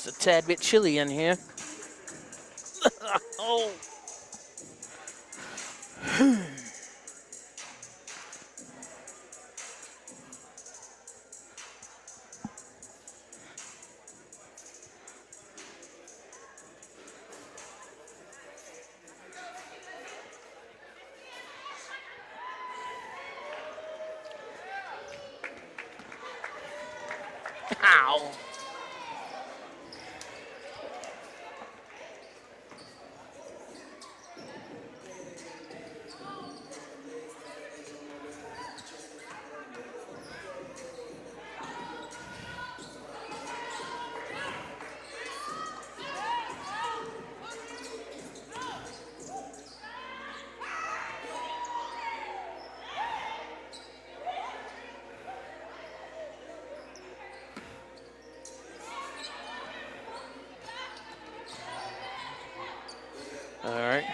Just a tad bit chilly in here. Oh. Ow. All right.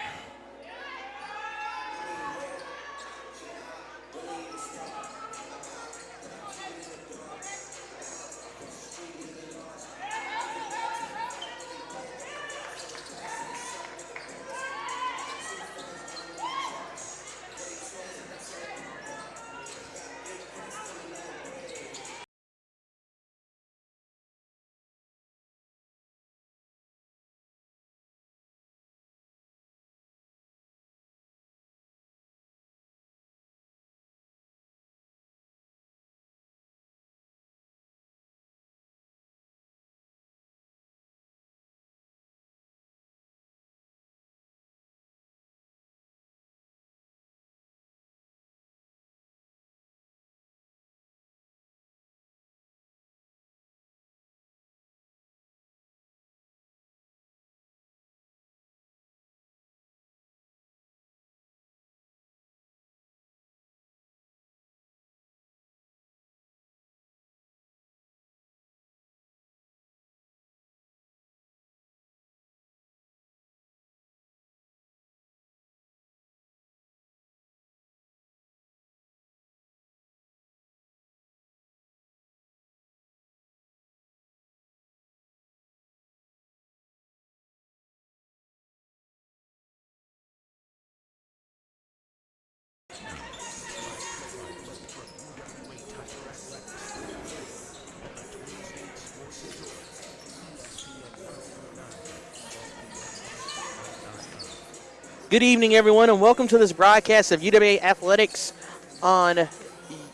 Good evening, everyone, and welcome to this broadcast of UWA Athletics on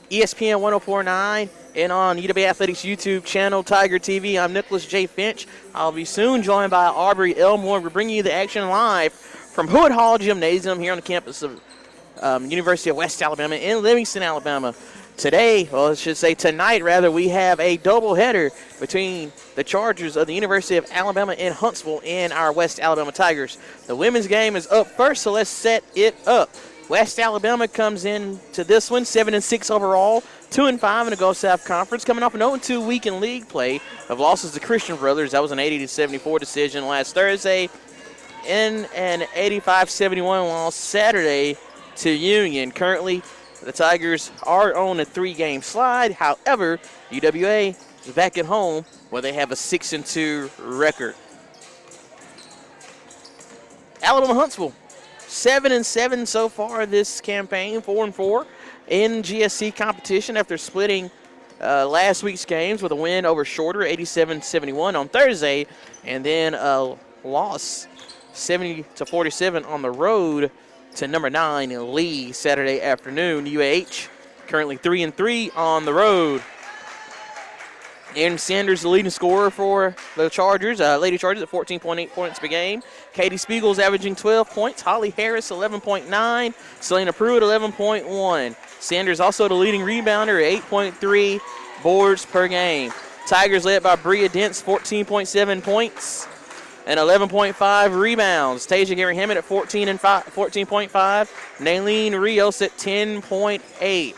ESPN 1049 and on UWA Athletics YouTube channel, Tiger TV. I'm Nicholas J. Finch. I'll be soon joined by Aubrey Elmore. We're bringing you the action live from Hood Hall Gymnasium here on the campus of University of West Alabama in Livingston, Alabama. Today, well, I should say tonight, rather, we have a doubleheader between the Chargers of the University of Alabama in Huntsville and our West Alabama Tigers. The women's game is up first, so let's set it up. West Alabama comes in to this one, 7-6 overall, 2-5 in the Gulf South Conference, coming off an 0-2 week in league play of losses to Christian Brothers. That was an 80-74 decision last Thursday, and an 85-71 loss Saturday to Union. Currently, the Tigers are on a 3-game slide. However, UWA is back at home where they have a 6-2 record. Alabama Huntsville, 7-7 so far this campaign, 4-4 in GSC competition after splitting last week's games with a win over Shorter, 87-71 on Thursday, and then a loss, 70-47 on the road to number 9 in Lee Saturday afternoon. UAH currently 3-3 on the road. Aaron Sanders, the leading scorer for the Chargers, Lady Chargers at 14.8 points per game. Katie Spiegel's averaging 12 points. Holly Harris 11.9. Selena Pruitt 11.1. Sanders also the leading rebounder at 8.3 boards per game. Tigers led by Bria Dents, 14.7 points and 11.5 rebounds. Tasia Gary Hammond at 14.5. Nailene Rios at 10.8.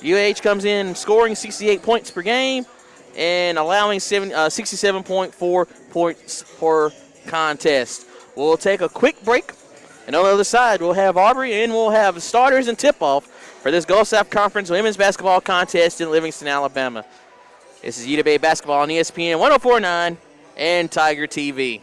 UAH comes in scoring 68 points per game and allowing 67.4 points per contest. We'll take a quick break, and on the other side, we'll have Aubrey and we'll have starters and tip-off for this Gulf South Conference Women's Basketball Contest in Livingston, Alabama. This is UWA basketball on ESPN 104.9 and Tiger TV.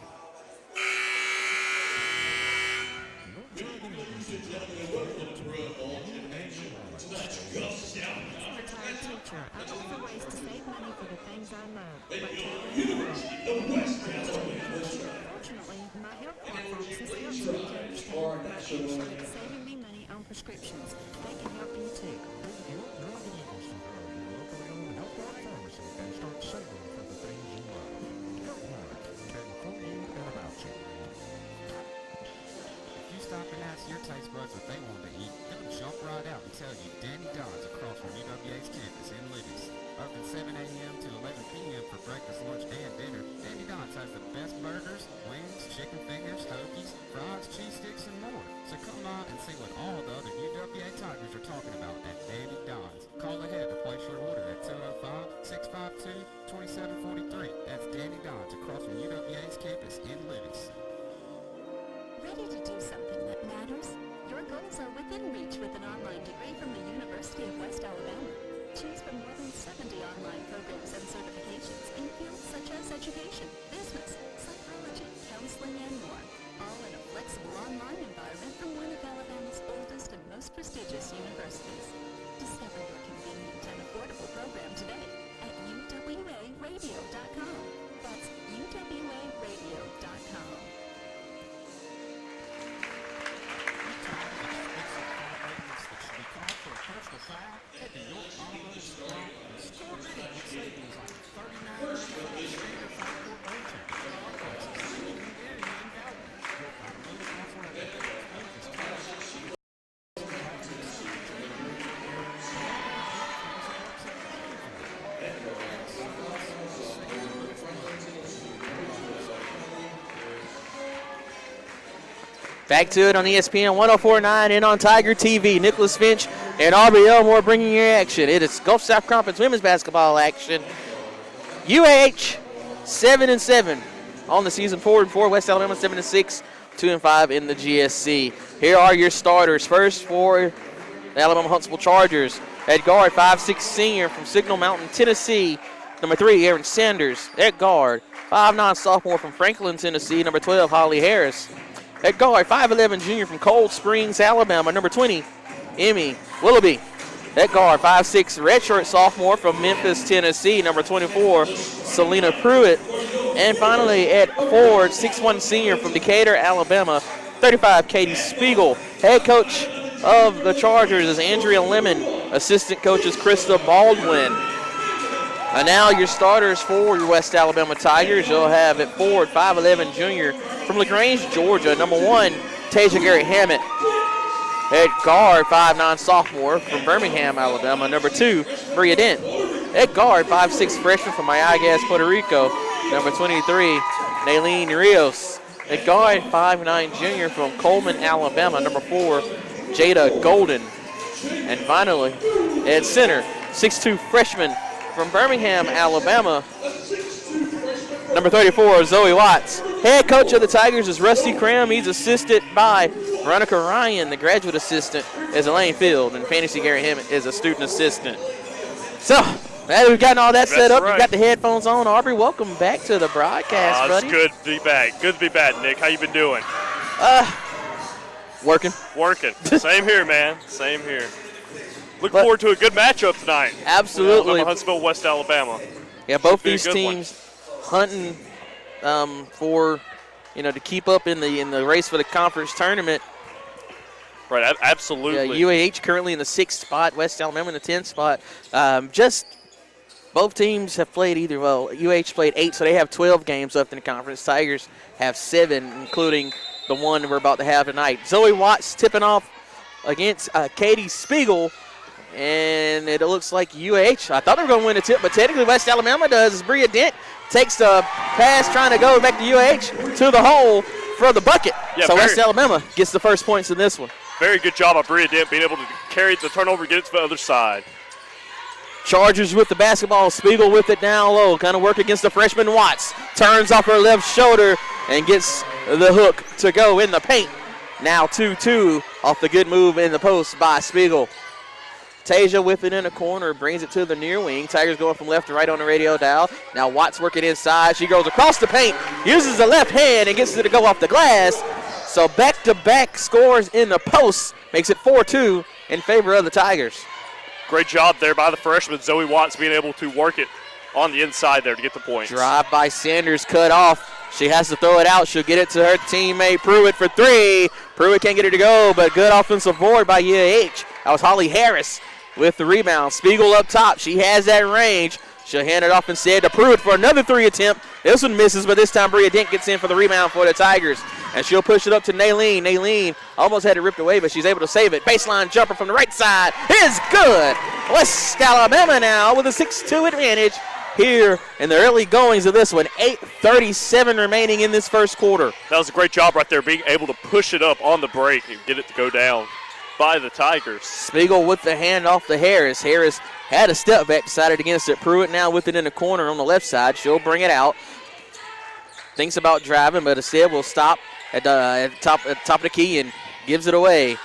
Saving me money on prescriptions. They can help you too. If you stop and ask your taste buds what they want to eat, they'll jump right out and tell you Danny Don's across from UWA's campus in Libby's. Open 7 a.m. to 11 p.m. for breakfast, lunch, and dinner. Danny Don's has the best burgers, wings, chicken fingers, hoagies, fries, cheese sticks, and more. So come on and see what all the other UWA Tigers are talking about at Danny Don's. Call ahead to place your order at 205-652-2743. That's Danny Don's across from UWA's campus in Libby's. Ready to do something that matters? Your goals are within reach with an online degree from the University of West Alabama. Choose from more than 70 online programs and certifications in fields such as education, business, psychology, counseling, and more. All in a flexible online environment from one of Alabama's oldest and most prestigious universities. Discover your convenient and affordable program today at UWARadio.com. That's UWARadio.com. Back to it on ESPN 104.9 and on Tiger TV. Nicholas Finch and Aubrey Elmore bringing you action. It is Gulf South Conference women's basketball action. UAH 7-7 on the season, 4-4. West Alabama 7-6, 2-5 in the GSC. Here are your starters. First for the Alabama Huntsville Chargers. At guard, 5'6" senior from Signal Mountain, Tennessee. Number 3, Aaron Sanders. At guard, 5'9" sophomore from Franklin, Tennessee. Number 12, Holly Harris. At guard, 5'11" junior from Cold Springs, Alabama. Number 20, Emmy Willoughby. At guard, 5'6" redshirt sophomore from Memphis, Tennessee. Number 24, Selena Pruitt. And finally, at forward, 6'1" senior from Decatur, Alabama. 35, Katie Spiegel. Head coach of the Chargers is Andrea Lemon. Assistant coach is Krista Baldwin. And now your starters for your West Alabama Tigers. You'll have at forward, 5'11" junior from LaGrange, Georgia. Number 1, Tasia Gary Hammett. At guard, 5'9" sophomore from Birmingham, Alabama. Number 2, Bria Dent. At guard, 5'6" freshman from Mayagüez, Puerto Rico. Number 23, Nailene Rios. At guard, 5'9" junior from Coleman, Alabama. Number 4, Jada Golden. And finally, at center, 6'2" freshman from Birmingham, Alabama. Number 34, Zoe Watts. Head coach of the Tigers is Rusty Cram. He's assisted by Veronica Ryan, the graduate assistant, is Elaine Field, and Fantasy Gary Hammett is a student assistant. So, now we've gotten all that set up. Right. You've got the headphones on. Aubrey, welcome back to the broadcast, buddy. It's good to be back. Good to be back, Nick. How you been doing? Working. Same here, man. Same here. Look forward to a good matchup tonight. Absolutely. Huntsville, West Alabama. Yeah, both these teams hunting for, to keep up in the race for the conference tournament. Right, absolutely. Yeah, UAH currently in the 6th spot, West Alabama in the 10th spot. Both teams have played UAH played 8, so they have 12 games left in the conference. Tigers have 7, including the one we're about to have tonight. Zoe Watts tipping off against Katie Spiegel. And it looks like UAH, I thought they were going to win the tip, but technically West Alabama does. As Bria Dent takes the pass, trying to go back to UAH to the hole for the bucket. Yeah, so West Alabama gets the first points in this one. Very good job by Bria Dent being able to carry the turnover, get it to the other side. Chargers with the basketball. Spiegel with it down low. Kind of work against the freshman Watts. Turns off her left shoulder and gets the hook to go in the paint. Now 2-2 off the good move in the post by Spiegel. Tasia with it in the corner, brings it to the near wing. Tigers going from left to right on the radio dial. Now Watts working inside. She goes across the paint, uses the left hand, and gets it to go off the glass. So back-to-back scores in the post makes it 4-2 in favor of the Tigers. Great job there by the freshman, Zoe Watts, being able to work it on the inside there to get the points. Drive by Sanders, cut off. She has to throw it out. She'll get it to her teammate Pruitt for three. Pruitt can't get it to go, but good offensive board by UAH. That was Holly Harris with the rebound. Spiegel up top. She has that range. She'll hand it off instead to Pruitt for another three attempt. This one misses, but this time Bria Dent gets in for the rebound for the Tigers. And she'll push it up to Naylene. Naylene almost had it ripped away, but she's able to save it. Baseline jumper from the right side is good. West Alabama now with a 6-2 advantage here in the early goings of this one. 8:37 remaining in this first quarter. That was a great job right there, being able to push it up on the break and get it to go down by the Tigers. Spiegel with the handoff to Harris. Harris had a step back, decided against it. Pruitt now with it in the corner on the left side. She'll bring it out. Thinks about driving, but instead will stop at the top of the key and gives it away.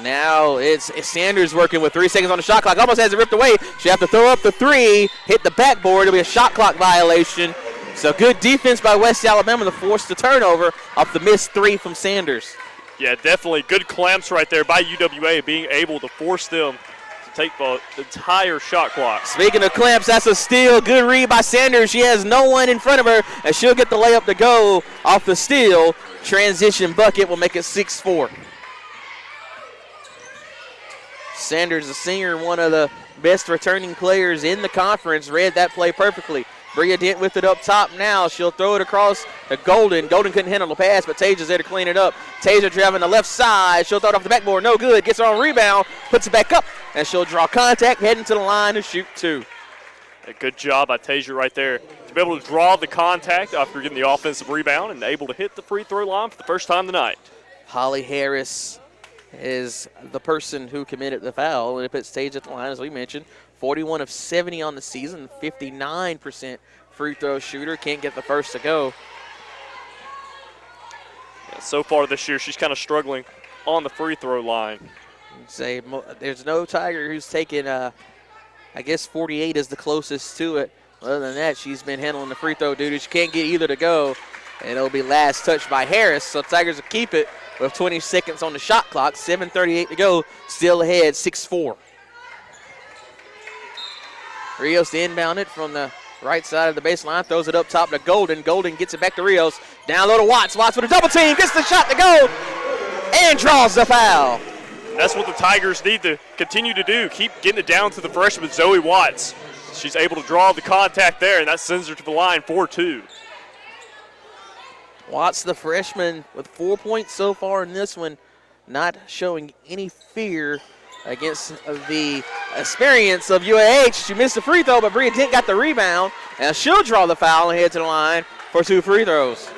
Now it's Sanders working with 3 seconds on the shot clock. Almost has it ripped away. She have to throw up the three, hit the backboard. It'll be a shot clock violation. So good defense by West Alabama to force the turnover off the missed three from Sanders. Yeah, definitely good clamps right there by UWA, being able to force them to take the entire shot clock. Speaking of clamps, that's a steal. Good read by Sanders. She has no one in front of her, and she'll get the layup to go off the steal. Transition bucket will make it 6-4. Sanders, a senior, one of the best returning players in the conference, read that play perfectly. Bria Dent with it up top now. She'll throw it across to Golden. Golden couldn't handle the pass, but Tasia's there to clean it up. Tasia driving the left side. She'll throw it off the backboard. No good. Gets her on rebound. Puts it back up, and she'll draw contact, heading to the line to shoot two. A good job by Tasia right there to be able to draw the contact after getting the offensive rebound and able to hit the free throw line for the first time tonight. Holly Harris is the person who committed the foul, and it puts Tasia at the line, as we mentioned. 41 of 70 on the season, 59% free throw shooter. Can't get the first to go. Yeah, so far this year, she's kind of struggling on the free throw line. Say there's no Tiger who's taken, I guess 48 is the closest to it. Other than that, she's been handling the free throw duty. She can't get either to go, and it'll be last touched by Harris. So Tigers will keep it with 20 seconds on the shot clock. 7:38 to go, still ahead, 6-4. Rios to inbound it from the right side of the baseline, throws it up top to Golden. Golden gets it back to Rios. Down low to Watts. Watts with a double team, gets the shot to go, and draws the foul. That's what the Tigers need to continue to do. Keep getting it down to the freshman, Zoe Watts. She's able to draw the contact there, and that sends her to the line 4-2. Watts, the freshman, with 4 points so far in this one, not showing any fear against the experience of UAH. She missed the free throw, but Bria Dent got the rebound, and she'll draw the foul and head to the line for two free throws.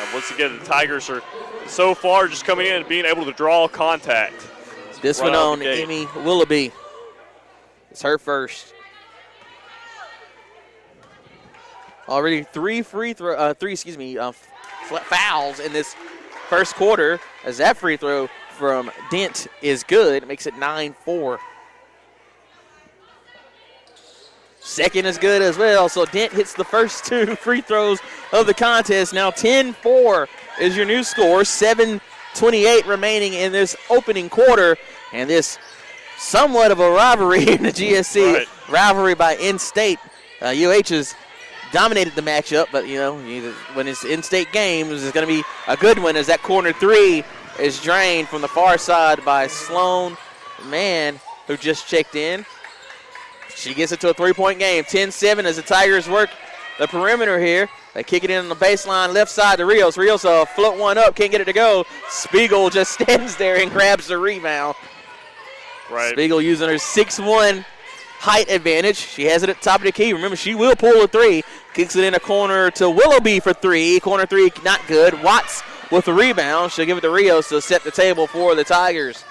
And once again, the Tigers are so far just coming in and being able to draw contact. This one on Emmy Willoughby. It's her first. Already three fouls in this first quarter, as that free throw from Dent is good. It makes it 9-4. Second is good as well, so Dent hits the first two free throws of the contest. Now 10-4 is your new score. 7:28 remaining in this opening quarter, and this somewhat of a rivalry in the GSC rivalry by in-state. UH has dominated the matchup, but when it's in-state games, it's going to be a good one, as that corner three is drained from the far side by Sloan Mann, who just checked in. She gets it to a three-point game. 10-7 as the Tigers work the perimeter here. They kick it in on the baseline, left side to Rios. Rios float one up, can't get it to go. Spiegel just stands there and grabs the rebound. Right. Spiegel using her 6'1" height advantage. She has it at the top of the key. Remember, she will pull a three. Kicks it in a corner to Willoughby for three. Corner three, not good. Watts with the rebound. She'll give it to Rios to set the table for the Tigers.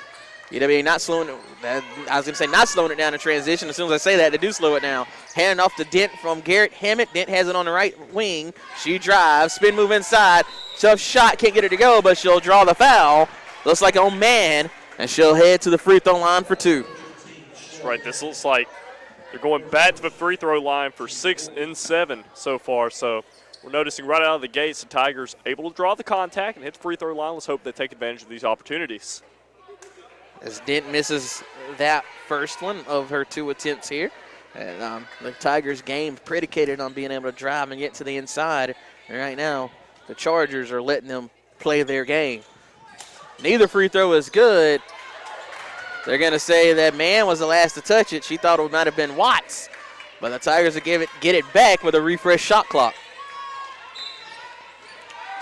UWA not slowing it down in transition. As soon as I say that, they do slow it down. Hand off to Dent from Garrett Hammett. Dent has it on the right wing. She drives, spin move inside. Tough shot, can't get it to go, but she'll draw the foul. Looks like on Mann, and she'll head to the free throw line for 2. That's right. This looks like they're going back to the free throw line for 6 and 7 so far. So we're noticing right out of the gates the Tigers able to draw the contact and hit the free throw line. Let's hope they take advantage of these opportunities. As Dent misses that first one of her 2 attempts here. And the Tigers' game predicated on being able to drive and get to the inside. And right now, the Chargers are letting them play their game. Neither free throw is good. They're going to say that Mann was the last to touch it. She thought it might have been Watts. But the Tigers will get it back with a refresh shot clock.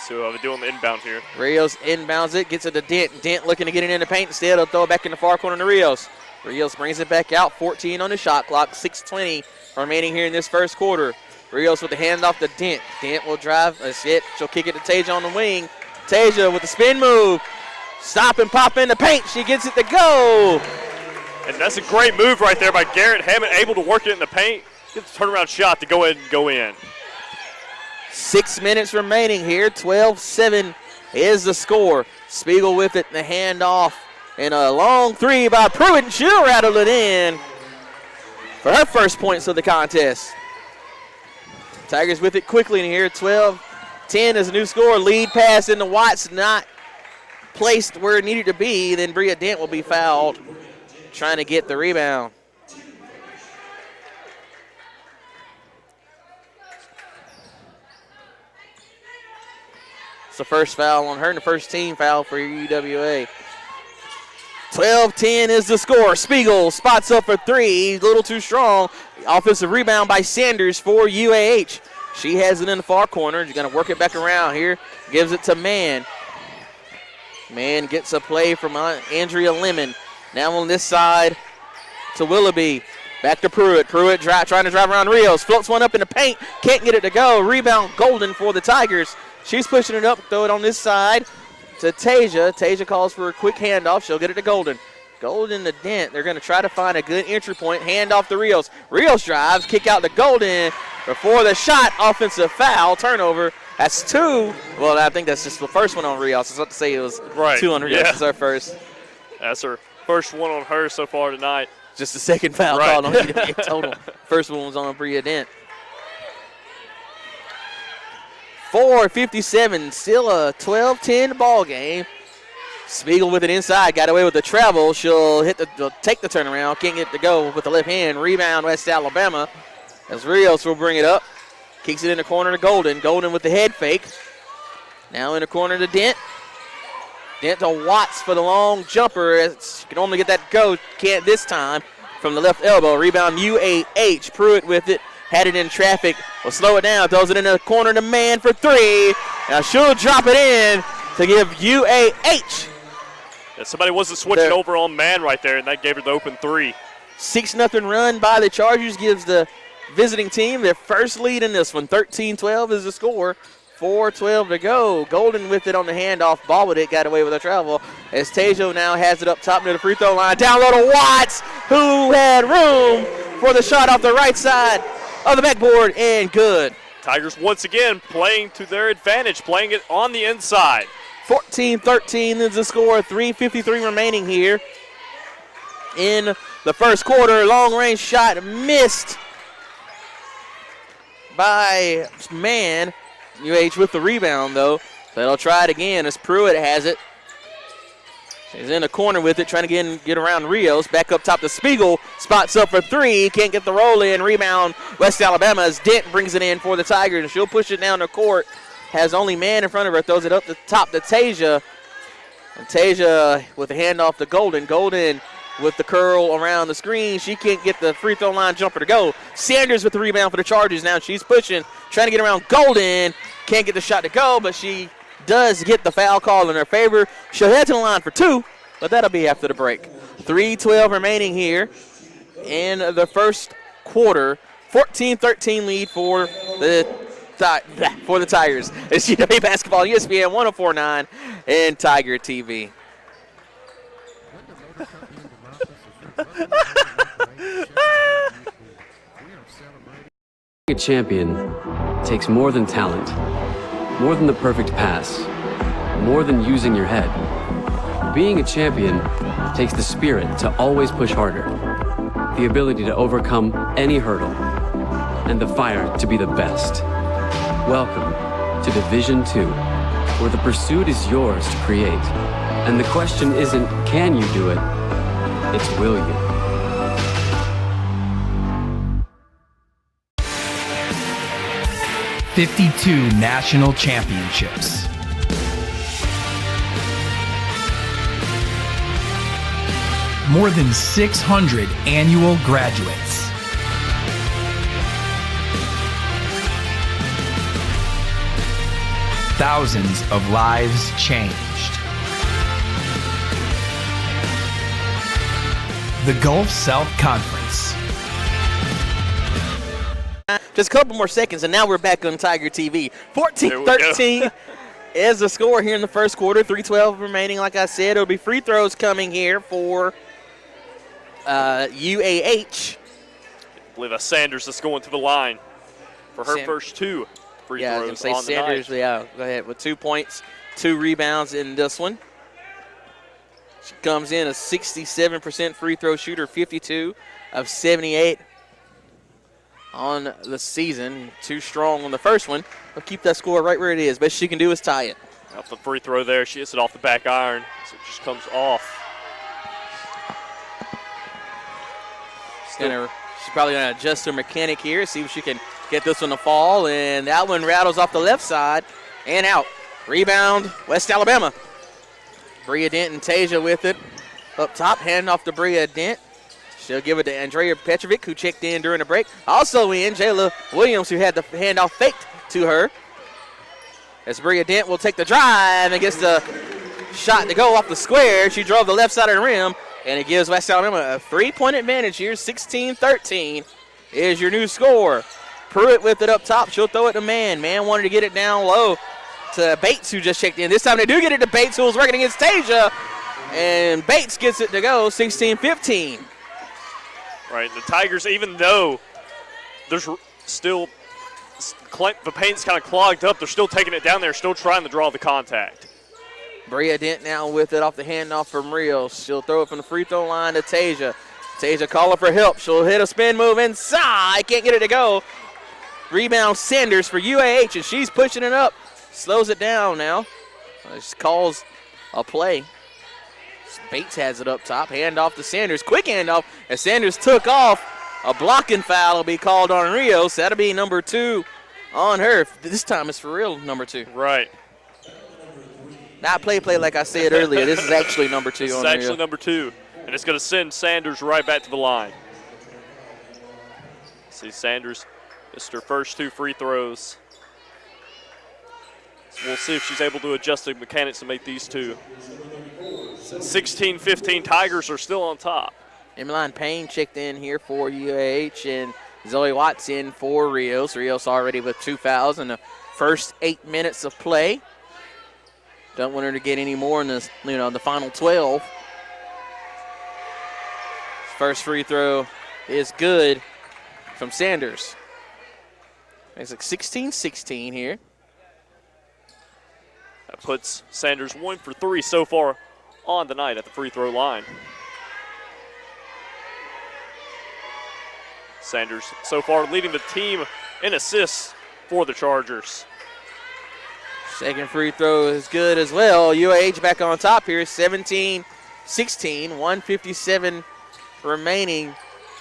So they're doing the inbound here. Rios inbounds it, gets it to Dent. Dent looking to get it in the paint. Instead, he'll throw it back in the far corner to Rios. Rios brings it back out, 14 on the shot clock, 6:20 remaining here in this first quarter. Rios with the handoff to Dent. Dent will drive. That's it. She'll kick it to Tasia on the wing. Tasia with the spin move. Stop and pop in the paint. She gets it to go. And that's a great move right there by Garrett Hammond, able to work it in the paint. Gets the turnaround shot to go ahead and go in. 6 minutes remaining here. 12-7 is the score. Spiegel with it, the handoff. And a long 3 by Pruitt, and she'll rattle it in for her first points of the contest. Tigers with it quickly in here. 12-10 is a new score. Lead pass into Watts, not placed where it needed to be. Then Bria Dent will be fouled, trying to get the rebound. It's the first foul on her and the first team foul for UWA. 12-10 is the score. Spiegel spots up for 3. A little too strong. Offensive rebound by Sanders for UAH. She has it in the far corner. She's going to work it back around here. Gives it to Mann. Mann gets a play from Andrea Lemon. Now on this side to Willoughby. Back to Pruitt. Pruitt trying to drive around Rios. Floats one up in the paint. Can't get it to go. Rebound Golden for the Tigers. She's pushing it up. Throw it on this side to Tasia. Tasia calls for a quick handoff. She'll get it to Golden. Golden to Dent. They're going to try to find a good entry point. Hand off to Rios. Rios drives. Kick out to Golden. Before the shot, offensive foul. Turnover. That's 2. Well, I think that's just the first one on Rios. I was about to say it was 2 on Rios. Yeah. It's our first. That's her first one on her so far tonight. Just the second foul called on UWA total. First one was on Bria Dent. 4:57, still a 12-10 ball game. Spiegel with it inside, got away with the travel. She'll take the turnaround, can't get it to go with the left hand. Rebound West Alabama as Rios will bring it up. Kicks it in the corner to Golden. Golden with the head fake. Now in the corner to Dent. Dent to Watts for the long jumper. She can only get that go, can't this time from the left elbow. Rebound UAH. Pruitt with it. Had it in traffic. Will slow it down. Throws it in the corner to Mann for 3. Now she'll drop it in to give UAH. Yeah, somebody wasn't switching over on Mann right there, and that gave her the open 3. 6-0 run by the Chargers gives the visiting team their first lead in this one. 13-12 is the score. 4:12 to go. Golden with it on the handoff. Ball with it. Got away with a travel. As Tasia now has it up top near the free throw line. Down low to Watts, who had room for the shot off the right side of the backboard, and good. Tigers once again playing to their advantage, playing it on the inside. 14-13 is the score. 3:53 remaining here in the first quarter. Long range shot missed by Mann. UH with the rebound, though. So they'll try it again as Pruitt has it. She's in the corner with it, trying to get around Rios. Back up top to Spiegel. Spots up for 3. Can't get the roll in. Rebound West Alabama as Dent brings it in for the Tigers. And she'll push it down the court. Has only Mann in front of her. Throws it up the top to Tasia. And Tasia with the handoff to Golden. Golden with the curl around the screen. She can't get the free throw line jumper to go. Sanders with the rebound for the Chargers. Now she's pushing, trying to get around Golden. Can't get the shot to go, but she does get the foul call in her favor. She'll head to the line for 2, but that'll be after the break. 3:12 remaining here in the first quarter. 14-13 lead for the Tigers. It's UWA basketball, ESPN 104.9 and Tiger TV. Being a champion takes more than talent, more than the perfect pass, more than using your head. Being a champion takes the spirit to always push harder, the ability to overcome any hurdle, and the fire to be the best. Welcome to Division 2, where the pursuit is yours to create. And the question isn't, can you do it? It's, will you? "52 national championships. More than 600 annual graduates. Thousands of lives changed. The Gulf South Conference. Just a couple more seconds, and now we're back on Tiger TV. 14-13 is the score here in the first quarter. 3:12 remaining. Like I said, it'll be free throws coming here for UAH. I believe that's Sanders that's going to the line for her first 2 free Yeah, I throws was going to on say the Sanders, night. yeah, go ahead, with 2 points, 2 rebounds in this one. She comes in a 67% free throw shooter, 52 of 78 on the season. Too strong on the first one, but keep that score right where it is. Best she can do is tie it. Off the free throw there, she hits it off the back iron, so it just comes off. She's probably going to adjust her mechanic here, see if she can get this one to fall, and that one rattles off the left side and out. Rebound, West Alabama. Bria Dent and Tasia with it. Up top, hand off to Bria Dent. She'll give it to Andrea Petrovic, who checked in during the break. Also in, Jayla Williams, who had the handoff faked to her. As Bria Dent will take the drive and gets the shot to go off the square. She drove the left side of the rim, and it gives West Alabama a 3-point advantage here. 16-13 is your new score. Pruitt with it up top. She'll throw it to Man. Man wanted to get it down low to Bates, who just checked in. This time they do get it to Bates, who was working against Tasia. And Bates gets it to go, 16-15. Right, the Tigers, even though there's still the paint's kind of clogged up, they're still taking it down there, still trying to draw the contact. Bria Dent now with it off the handoff from Rios. She'll throw it from the free throw line to Tasia. Tasia calling for help. She'll hit a spin move inside. Can't get it to go. Rebound Sanders for UAH, and she's pushing it up. Slows it down now. Just calls a play. Bates has it up top. Handoff to Sanders. Quick handoff. As Sanders took off, a blocking foul will be called on Rios. That'll be number 2 on her. This time it's for real, number 2. Right. Not play like I said earlier. This is actually number 2 This on is Rio. actually number 2, and it's going to send Sanders right back to the line. See, Sanders missed her first 2 free throws. So we'll see if she's able to adjust the mechanics to make these 2. 16-15, Tigers are still on top. Emmeline Payne checked in here for UAH, and Zoe Watts in for Rios. Rios already with 2 fouls in the first 8 minutes of play. Don't want her to get any more in this, the final 12. First free throw is good from Sanders. Makes it 16-16 here. That puts Sanders 1 for 3 so far on the night at the free throw line. Sanders so far leading the team in assists for the Chargers. Second free throw is good as well. UAH back on top here, 17-16, 1:57 remaining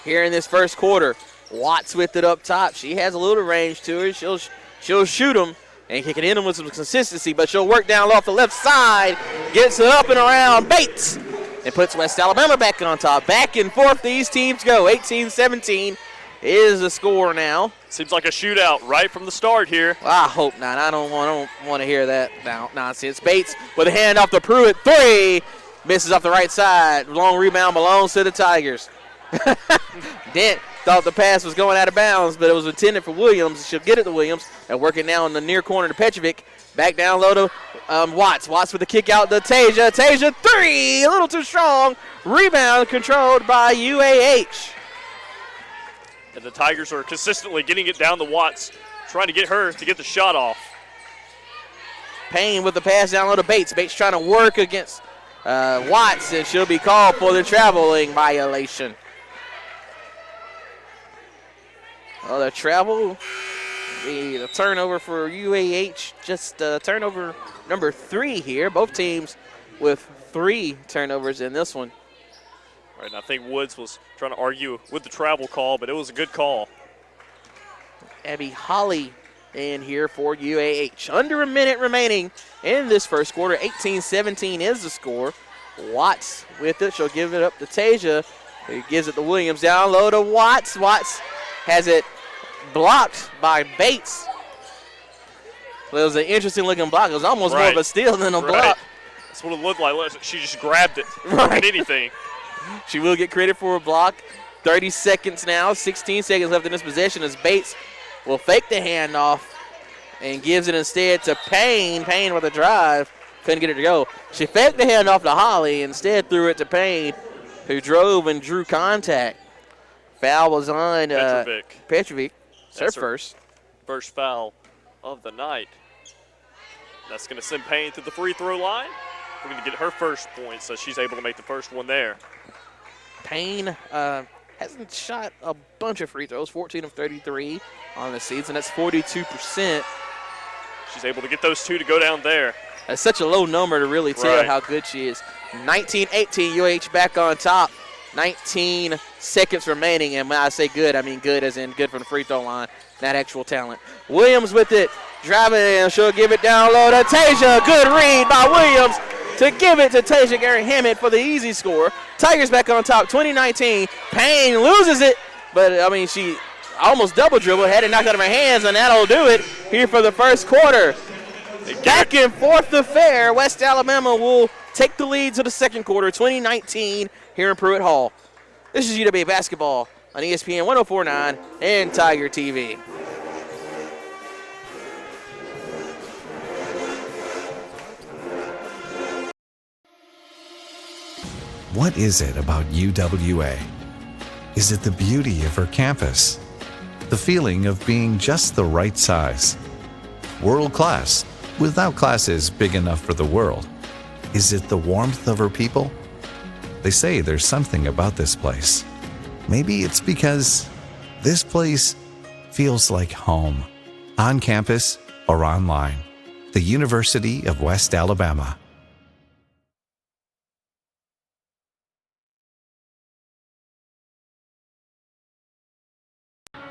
here in this first quarter. Watts with it up top. She has a little range to her. She'll shoot them and kick it in them with some consistency, but she'll work down low off the left side, gets it up and around Bates, and puts West Alabama back on top. Back and forth these teams go. 18-17 is the score now. Seems like a shootout right from the start here. Well, I hope not. I don't want to hear that nonsense. Bates with a hand off the Pruitt 3. Misses off the right side. Long rebound belongs to the Tigers. Dent thought the pass was going out of bounds, but it was intended for Williams. She'll get it to Williams. And working now in the near corner to Petrovic. Back down low to Watts. Watts with the kick out to Tasia. Tasia 3. A little too strong. Rebound controlled by UAH. And the Tigers are consistently getting it down to Watts, trying to get her to get the shot off. Payne with the pass down low to Bates. Bates trying to work against Watts, and she'll be called for the traveling violation. Well, the travel, the turnover for UAH, just turnover number 3 here. Both teams with 3 turnovers in this one. Right, and I think Woods was trying to argue with the travel call, but it was a good call. Abby Holly in here for UAH. Under a minute remaining in this first quarter. 18-17 is the score. Watts with it. She'll give it up to Tasia, who gives it to Williams. Down low to Watts. Watts has it blocked by Bates. Well, it was an interesting looking block. It was almost more of a steal than a block. That's what it looked like. She just grabbed it. Right. Anything. She will get credit for a block. 30 seconds now. 16 seconds left in this possession as Bates will fake the handoff and gives it instead to Payne. Payne with a drive. Couldn't get it to go. She faked the handoff to Holly. Instead threw it to Payne, who drove and drew contact. Foul was on Petrovic. It's her first. First foul of the night. That's going to send Payne to the free throw line. We're going to get her first point, so she's able to make the first one there. Payne hasn't shot a bunch of free throws, 14 of 33 on the season. That's 42%. She's able to get those 2 to go down there. That's such a low number to really tell how good she is. 19-18, UAH back on top. 19 seconds remaining, and when I say good, I mean good as in good from the free throw line, not actual talent. Williams with it, driving it, and she'll give it down low to Tasia. Good read by Williams to give it to Tasia Gary Hammett for the easy score. Tigers back on top, 2019. Payne loses it, but, I mean, she almost double dribble, had it knocked out of her hands, and that'll do it here for the first quarter. Back and forth affair. West Alabama will take the lead to the second quarter, 2019, here in Pruitt Hall. This is UWA basketball on ESPN 104.9 and Tiger TV. What is it about UWA? Is it the beauty of her campus? The feeling of being just the right size? World class, without classes big enough for the world? Is it the warmth of her people? They say there's something about this place. Maybe it's because this place feels like home, on campus or online. The University of West Alabama.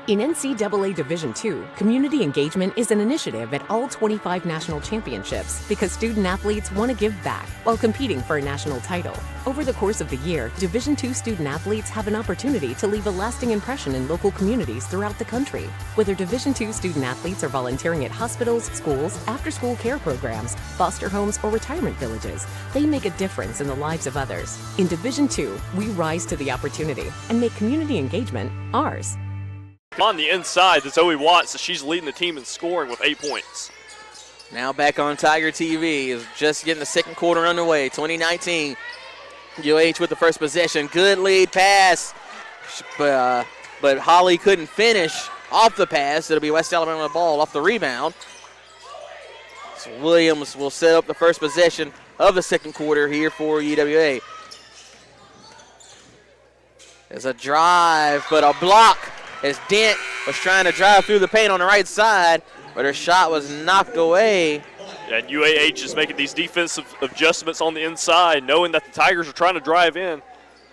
In NCAA Division II, community engagement is an initiative at all 25 national championships because student-athletes want to give back while competing for a national title. Over the course of the year, Division II student-athletes have an opportunity to leave a lasting impression in local communities throughout the country. Whether Division II student-athletes are volunteering at hospitals, schools, after-school care programs, foster homes, or retirement villages, they make a difference in the lives of others. In Division II, we rise to the opportunity and make community engagement ours. On the inside, to Zoe Watts, so she's leading the team in scoring with 8 points. Now back on Tiger TV is just getting the second quarter underway. 2019, UAH with the first possession. Good lead pass, but Holly couldn't finish off the pass. It'll be West Alabama ball off the rebound. So Williams will set up the first possession of the second quarter here for UWA. There's a drive, but a block as Dent was trying to drive through the paint on the right side, but her shot was knocked away. Yeah, and UAH is making these defensive adjustments on the inside, knowing that the Tigers are trying to drive in.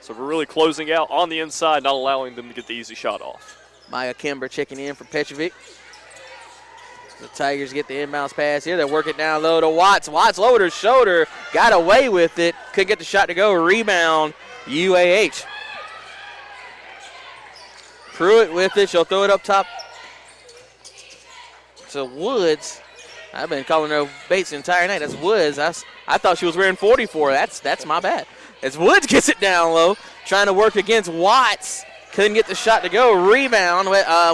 So we're really closing out on the inside, not allowing them to get the easy shot off. Maya Kimber checking in for Petrovic. The Tigers get the inbounds pass here. They work it down low to Watts. Watts lowered her shoulder, got away with it, couldn't get the shot to go. Rebound, UAH. Pruitt with it. She'll throw it up top to Woods. I've been calling her Bates the entire night. That's Woods. I thought she was wearing 44. That's my bad. As Woods gets it down low, trying to work against Watts. Couldn't get the shot to go. Rebound,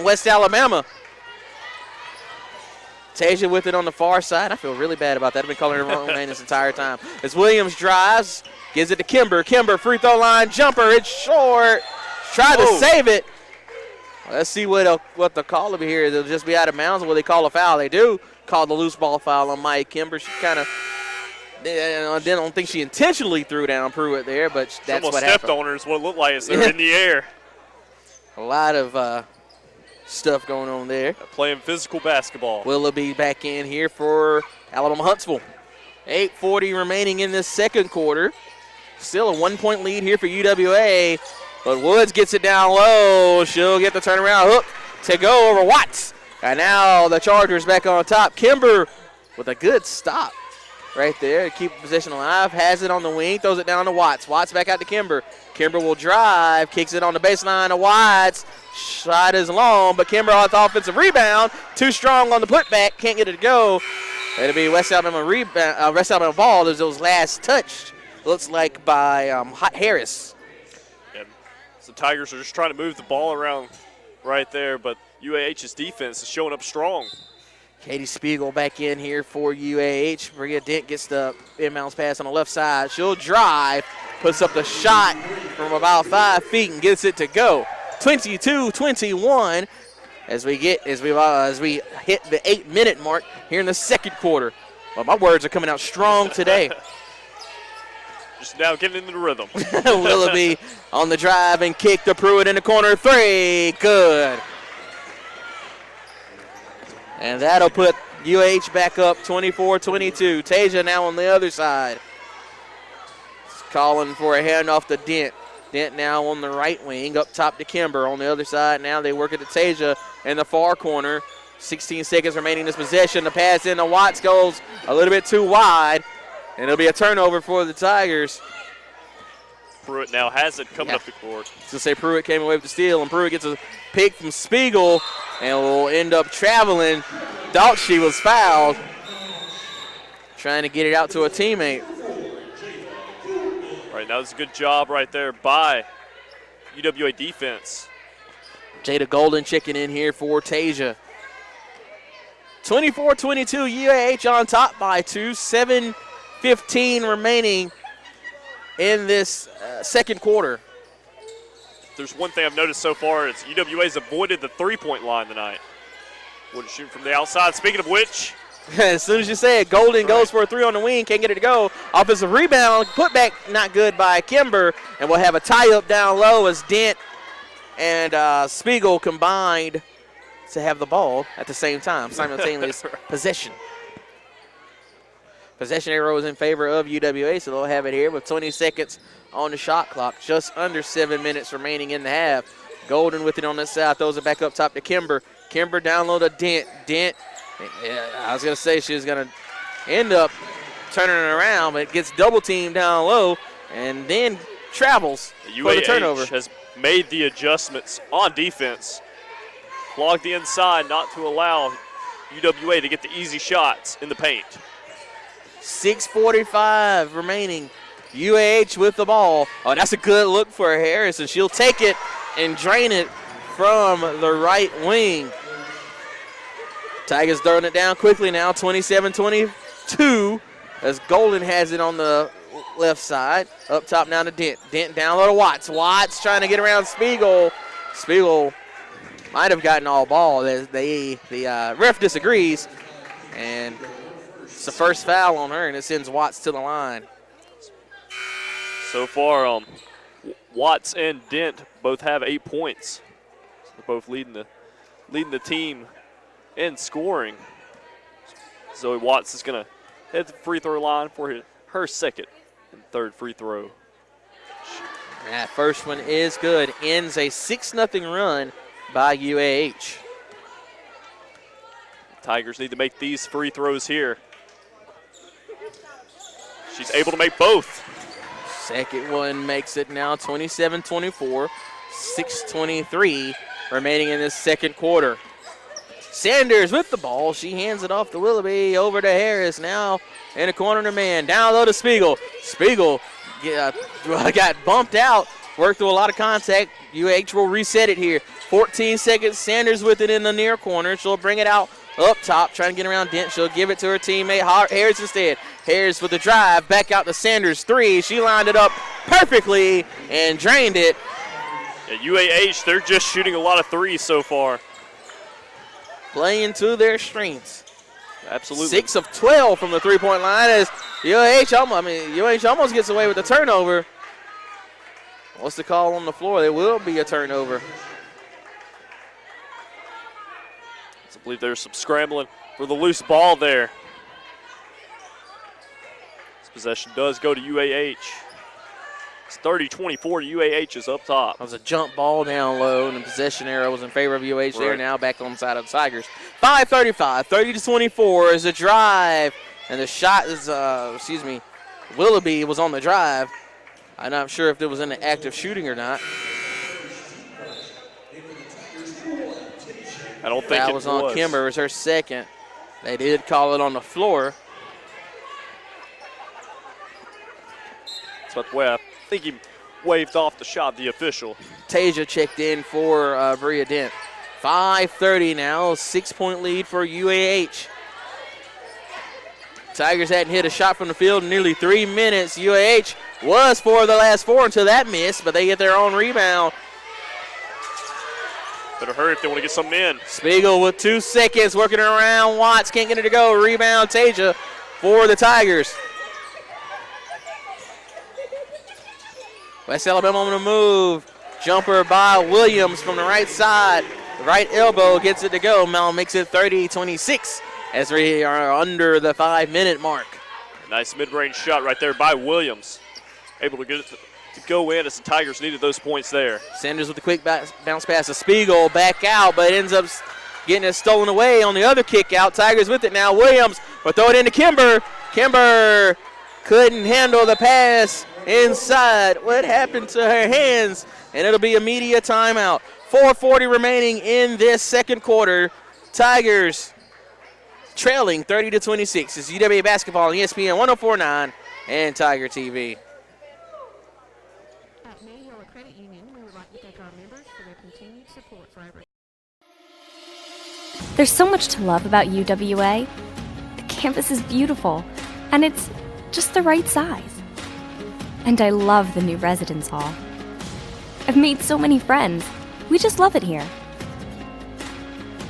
West Alabama. Tasia with it on the far side. I feel really bad about that. I've been calling her wrong name this entire time. As Williams drives, gives it to Kimber. Kimber, free throw line, jumper. It's short. Tried to save it. Let's see what the call over here is. It'll just be out of bounds. Will they call a foul? They do call the loose ball foul on Mike Kimber. She kind of I don't think she intentionally threw down Pruitt there, but that's almost what stepped happened. on her is what it looked like as they were in the air. A lot of stuff going on there. Playing physical basketball. Willoughby back in here for Alabama Huntsville. 8:40 remaining in this second quarter. Still a 1-point lead here for UWA, but Woods gets it down low. She'll get the turnaround hook to go over Watts. And now the Chargers back on top. Kimber with a good stop right there to keep possession alive. Has it on the wing, throws it down to Watts. Watts back out to Kimber. Kimber will drive, kicks it on the baseline to Watts. Shot is long, but Kimber on the offensive rebound. Too strong on the putback, can't get it to go. It'll be West Alabama rebound, West Alabama ball as it was last touched. Looks like by Harris. And so Tigers are just trying to move the ball around right there, but UAH's defense is showing up strong. Katie Spiegel back in here for UAH. Maria Dent gets the inbounds pass on the left side. She'll drive, puts up the shot from about 5 feet and gets it to go. 22-21 as we hit the 8-minute mark here in the second quarter. Well, my words are coming out strong today. Just now getting into the rhythm. Willoughby on the drive and kick to Pruitt in the corner. 3, good. And that'll put UH back up 24-22. Tasia now on the other side. Calling for a handoff to Dent. Dent now on the right wing, up top to Kimber. On the other side now they work it to Tasia in the far corner. 16 seconds remaining in this possession. The pass into Watts goes a little bit too wide. And it'll be a turnover for the Tigers. Pruitt now has it coming up the court. To say Pruitt came away with the steal, and Pruitt gets a pick from Spiegel and will end up traveling. Thought she was fouled. Trying to get it out to a teammate. Right, that was a good job right there by UWA defense. Jada Golden checking in here for Tasia. 24-22, UAH on top by 2. 7:15 remaining in this second quarter. There's one thing I've noticed so far, it's UWA's avoided the three-point line tonight. Wouldn't shoot from the outside. Speaking of which, as soon as you say it, Golden goes for a 3 on the wing, can't get it to go. Offensive rebound, put back not good by Kimber, and we'll have a tie-up down low as Dent and Spiegel combined to have the ball at the same time, simultaneous possession. Possession arrow is in favor of UWA, so they'll have it here with 20 seconds on the shot clock. Just under 7 minutes remaining in the half. Golden with it on the side, throws it back up top to Kimber. Kimber down low to Dent. Dent, I was going to say she was going to end up turning it around, but gets double teamed down low and then travels for the turnover. has made the adjustments on defense. Clogged the inside not to allow UWA to get the easy shots in the paint. 6:45 remaining. UAH with the ball. Oh, that's a good look for Harris, and she'll take it and drain it from the right wing. Tigers throwing it down quickly now, 27-22, as Golden has it on the left side. Up top now to Dent. Dent down low to Watts. Watts trying to get around Spiegel. Spiegel might have gotten all ball. The ref disagrees, and it's the first foul on her, and it sends Watts to the line. So far, Watts and Dent both have 8 points. They're both leading the team in scoring. Zoe Watts is going to hit the free throw line for her second and third free throw. That first one is good. Ends a 6-0 run by UAH. Tigers need to make these free throws here. She's able to make both. Second one makes it now 27-24, 6:23 remaining in this second quarter. Sanders with the ball. She hands it off to Willoughby, over to Harris. Now in a corner to man. Down low to Spiegel. Spiegel got bumped out. Worked through a lot of contact. UH will reset it here. 14 seconds. Sanders with it in the near corner. She'll bring it out up top, trying to get around Dent. She'll give it to her teammate Harris instead. Harris with the drive. Back out to Sanders. 3. She lined it up perfectly and drained it. At UAH, they're just shooting a lot of threes so far. Playing to their strengths. Absolutely. 6 of 12 from the three-point line as UAH almost gets away with the turnover. What's the call on the floor? There will be a turnover. I believe there's some scrambling for the loose ball there. This possession does go to UAH. It's 30-24. UAH is up top. That was a jump ball down low, and the possession arrow was in favor of UAH there. Right. Now back on the side of the Tigers. 5:35, 30-24 is a drive, and the shot is, Willoughby was on the drive. I'm not sure if it was in the act of shooting or not. I don't think that was on Kimber. It was her second. They did call it on the floor. That's about the way I think he waved off the shot, the official. Tasia checked in for Bria Dent. 5:30 now, 6-point lead for UAH. Tigers hadn't hit a shot from the field in nearly 3 minutes. UAH was for the last 4 until that missed, but they get their own rebound. Better hurry if they want to get something in. Spiegel with 2 seconds working around. Watts can't get it to go. Rebound Tasia for the Tigers. West Alabama on the move. Jumper by Williams from the right side. The right elbow gets it to go. Mal makes it 30-26 as we are under the 5-minute mark. Nice mid-range shot right there by Williams. Able to get it to go in as the Tigers needed those points there. Sanders with the quick bounce pass to Spiegel. Back out, but ends up getting it stolen away on the other kick out. Tigers with it now. Williams will throw it into Kimber. Kimber couldn't handle the pass inside. What happened to her hands? And it'll be a media timeout. 4:40 remaining in this second quarter. Tigers trailing 30-26. It's UWA basketball on ESPN 104.9 and Tiger TV. At Mayhill Credit Union, we would like to thank our members for their continued support for our. There's so much to love about UWA. The campus is beautiful, and it's just the right size. And I love the new residence hall. I've made so many friends. We just love it here.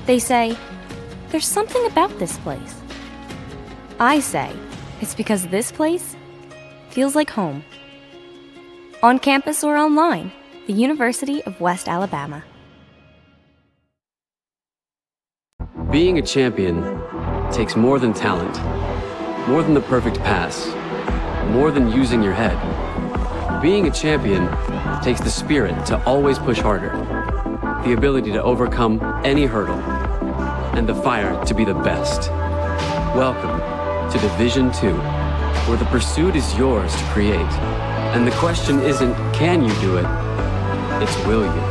They say, there's something about this place. I say, it's because this place feels like home. On campus or online, the University of West Alabama. Being a champion takes more than talent, more than the perfect pass, more than using your head. Being a champion takes the spirit to always push harder, the ability to overcome any hurdle, and the fire to be the best. Welcome to Division 2, where the pursuit is yours to create. And the question isn't, can you do it? It's, will you?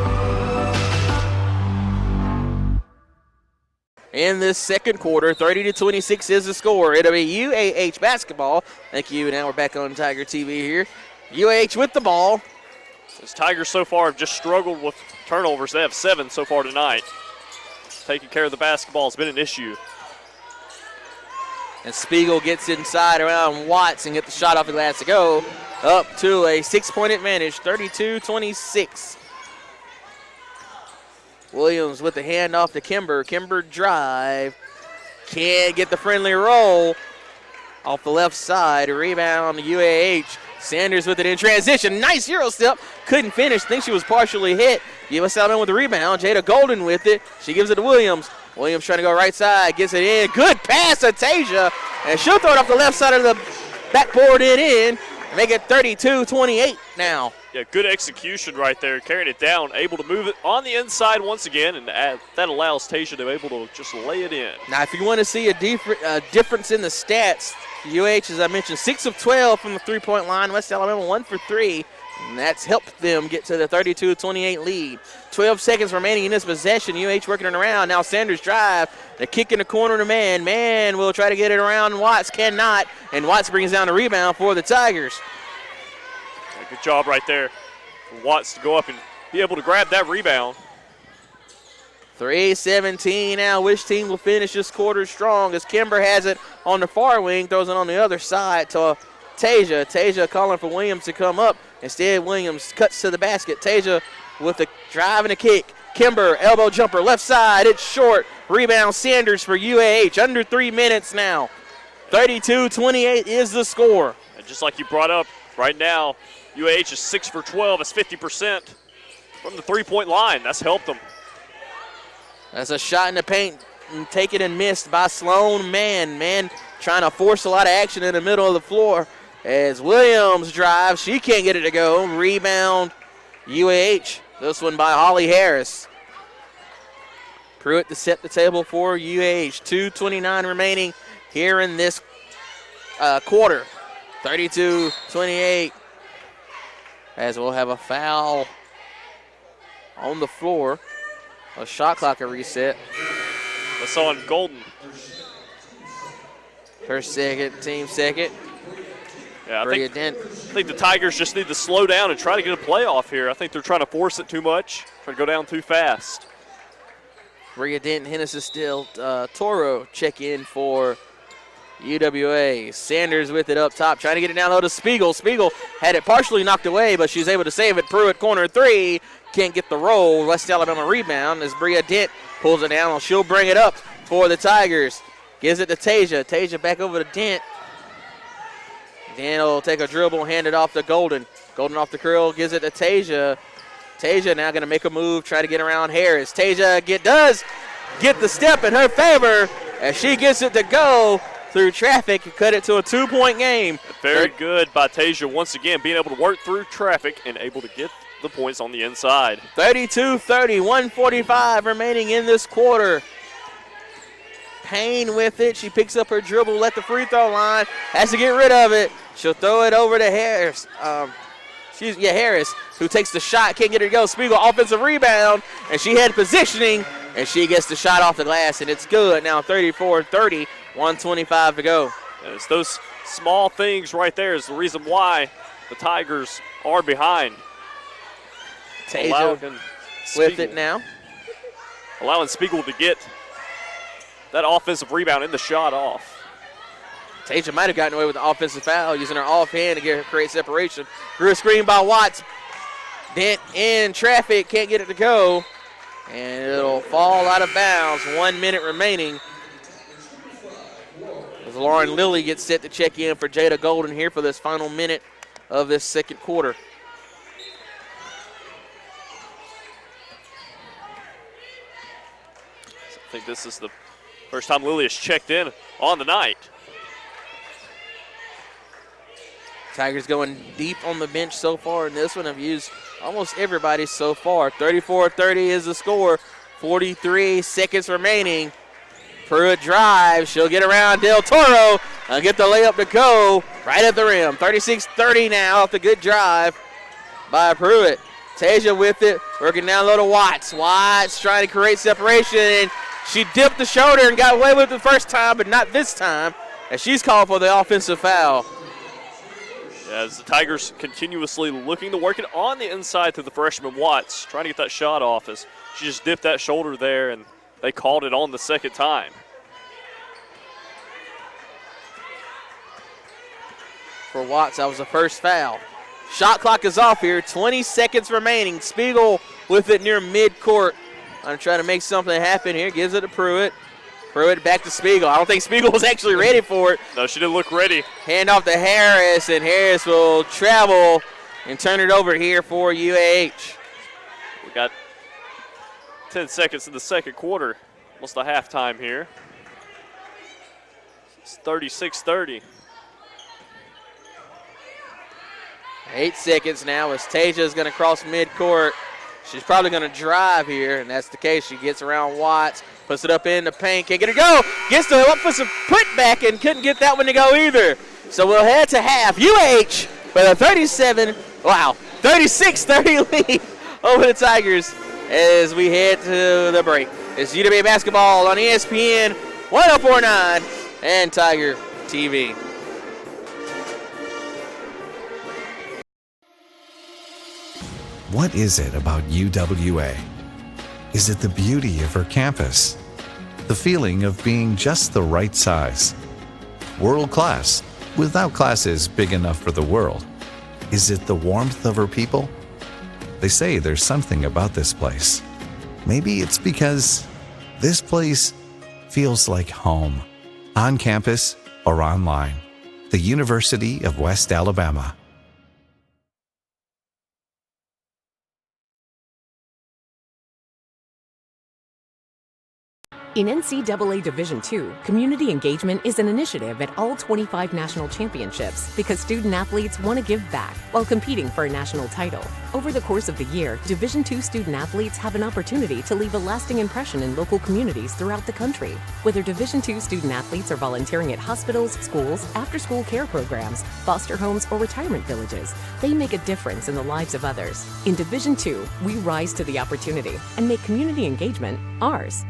In this second quarter, 30-26 is the score. It'll be UAH basketball. Thank you. Now we're back on Tiger TV here. UAH with the ball. Those Tigers so far have just struggled with turnovers. They have 7 so far tonight. Taking care of the basketball has been an issue. And Spiegel gets inside around Watts and get the shot off the glass to go. Up to a 6-point advantage, 32-26. Williams with the handoff to Kimber. Kimber drive. Can't get the friendly roll. Off the left side. A rebound on the UAH. Sanders with it in transition. Nice Euro step. Couldn't finish. Think she was partially hit. West Alabama with the rebound. Jada Golden with it. She gives it to Williams. Williams trying to go right side. Gets it in. Good pass to Tasia. And she'll throw it off the left side of the backboard and in. Make it 32-28 now. Yeah, good execution right there. Carrying it down. Able to move it on the inside once again. And that allows Tasia to be able to just lay it in. Now, if you want to see a difference in the stats, UH, as I mentioned, 6 of 12 from the three-point line. West Alabama 1 for 3. And that's helped them get to the 32-28 lead. 12 seconds remaining in this possession. UH working it around. Now Sanders drive. The kick in the corner to Man. Man will try to get it around. Watts cannot. And Watts brings down the rebound for the Tigers. Good job right there for Watts to go up and be able to grab that rebound. 3:17 now. Which team will finish this quarter strong as Kimber has it on the far wing. Throws it on the other side to Tasia. Tasia calling for Williams to come up. Instead, Williams cuts to the basket. Tasia with the drive and a kick. Kimber, elbow jumper, left side. It's short. Rebound Sanders for UAH. Under 3 minutes now. 32-28 is the score. And just like you brought up, right now, UAH is 6 for 12. That's 50% from the three-point line. That's helped them. That's a shot in the paint, taken and missed by Sloan Mann. Mann trying to force a lot of action in the middle of the floor. As Williams drives, she can't get it to go. Rebound, UAH. This one by Holly Harris. Pruitt to set the table for UAH. 2:29 remaining here in this quarter. 32-28. As we'll have a foul on the floor. A shot clock reset. That's on Golden. Her second, team second. Yeah, Bria Dent. I think the Tigers just need to slow down and try to get a playoff here. I think they're trying to force it too much, trying to go down too fast. Bria Dent, Hennessy's still. Toro check in for UWA. Sanders with it up top, trying to get it down low to Spiegel. Spiegel had it partially knocked away, but she's able to save it. Pruitt, corner three. Can't get the roll. West Alabama rebound as Bria Dent pulls it down. She'll bring it up for the Tigers. Gives it to Tasia. Tasia back over to Dent. Dent will take a dribble, hand it off to Golden. Golden off the curl, gives it to Tasia. Tasia now going to make a move, try to get around Harris. Tasia does get the step in her favor as she gets it to go through traffic and cut it to a 2-point game. Very good by Tasia once again, being able to work through traffic and able to get the points on the inside. 32-30, 1:45 remaining in this quarter. Payne with it. She picks up her dribble at the free throw line. Has to get rid of it. She'll throw it over to Harris. Harris, who takes the shot. Can't get it to go. Spiegel, offensive rebound. And she had positioning. And she gets the shot off the glass. And it's good. Now 34-30, 1:25 to go. And it's those small things right there is the reason why the Tigers are behind. Tasia with it now. Allowing Spiegel to get that offensive rebound and the shot off. Tasia might have gotten away with the offensive foul, using her offhand to create separation. Drew a screen by Watts. Dent in traffic, can't get it to go. And it'll fall out of bounds. 1 minute remaining. As Lauren Lilly gets set to check in for Jada Golden here for this final minute of this second quarter. I think this is the first time Lilly has checked in on the night. Tigers going deep on the bench so far in this one. Have used almost everybody so far. 34-30 is the score. 43 seconds remaining. Pruitt drives. She'll get around Del Toro and get the layup to go right at the rim. 36-30 now off the good drive by Pruitt. Tasia with it, working down low to Watts. Watts trying to create separation, and she dipped the shoulder and got away with it the first time, but not this time, as she's called for the offensive foul. As the Tigers continuously looking to work it on the inside to the freshman Watts, trying to get that shot off as she just dipped that shoulder there, and they called it on the second time. For Watts, that was the first foul. Shot clock is off here, 20 seconds remaining. Spiegel with it near midcourt. I'm trying to make something happen here, gives it to Pruitt. Pruitt back to Spiegel. I don't think Spiegel was actually ready for it. No, she didn't look ready. Hand off to Harris, and Harris will travel and turn it over here for UAH. We got 10 seconds in the second quarter, almost a halftime here. It's 36-30. 8 seconds now as Tasia is going to cross midcourt. She's probably going to drive here, and that's the case. She gets around Watts, puts it up in the paint, can't get it to go. Gets the offensive putback and couldn't get that one to go either. So we'll head to half. UAH with a 36-30 lead over the Tigers as we head to the break. It's UWA basketball on ESPN 104.9 and Tiger TV. What is it about UWA? Is it the beauty of her campus? The feeling of being just the right size? World class, without classes big enough for the world? Is it the warmth of her people? They say there's something about this place. Maybe it's because this place feels like home, on campus or online. The University of West Alabama. In NCAA Division II, community engagement is an initiative at all 25 national championships because student athletes want to give back while competing for a national title. Over the course of the year, Division II student athletes have an opportunity to leave a lasting impression in local communities throughout the country. Whether Division II student athletes are volunteering at hospitals, schools, after-school care programs, foster homes, or retirement villages, they make a difference in the lives of others. In Division II, we rise to the opportunity and make community engagement ours.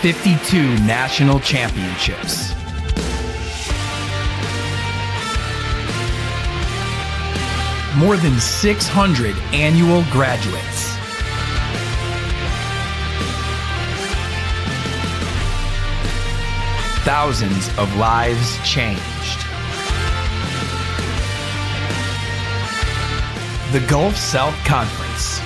52 national championships. More than 600 annual graduates. Thousands of lives changed. The Gulf South Conference.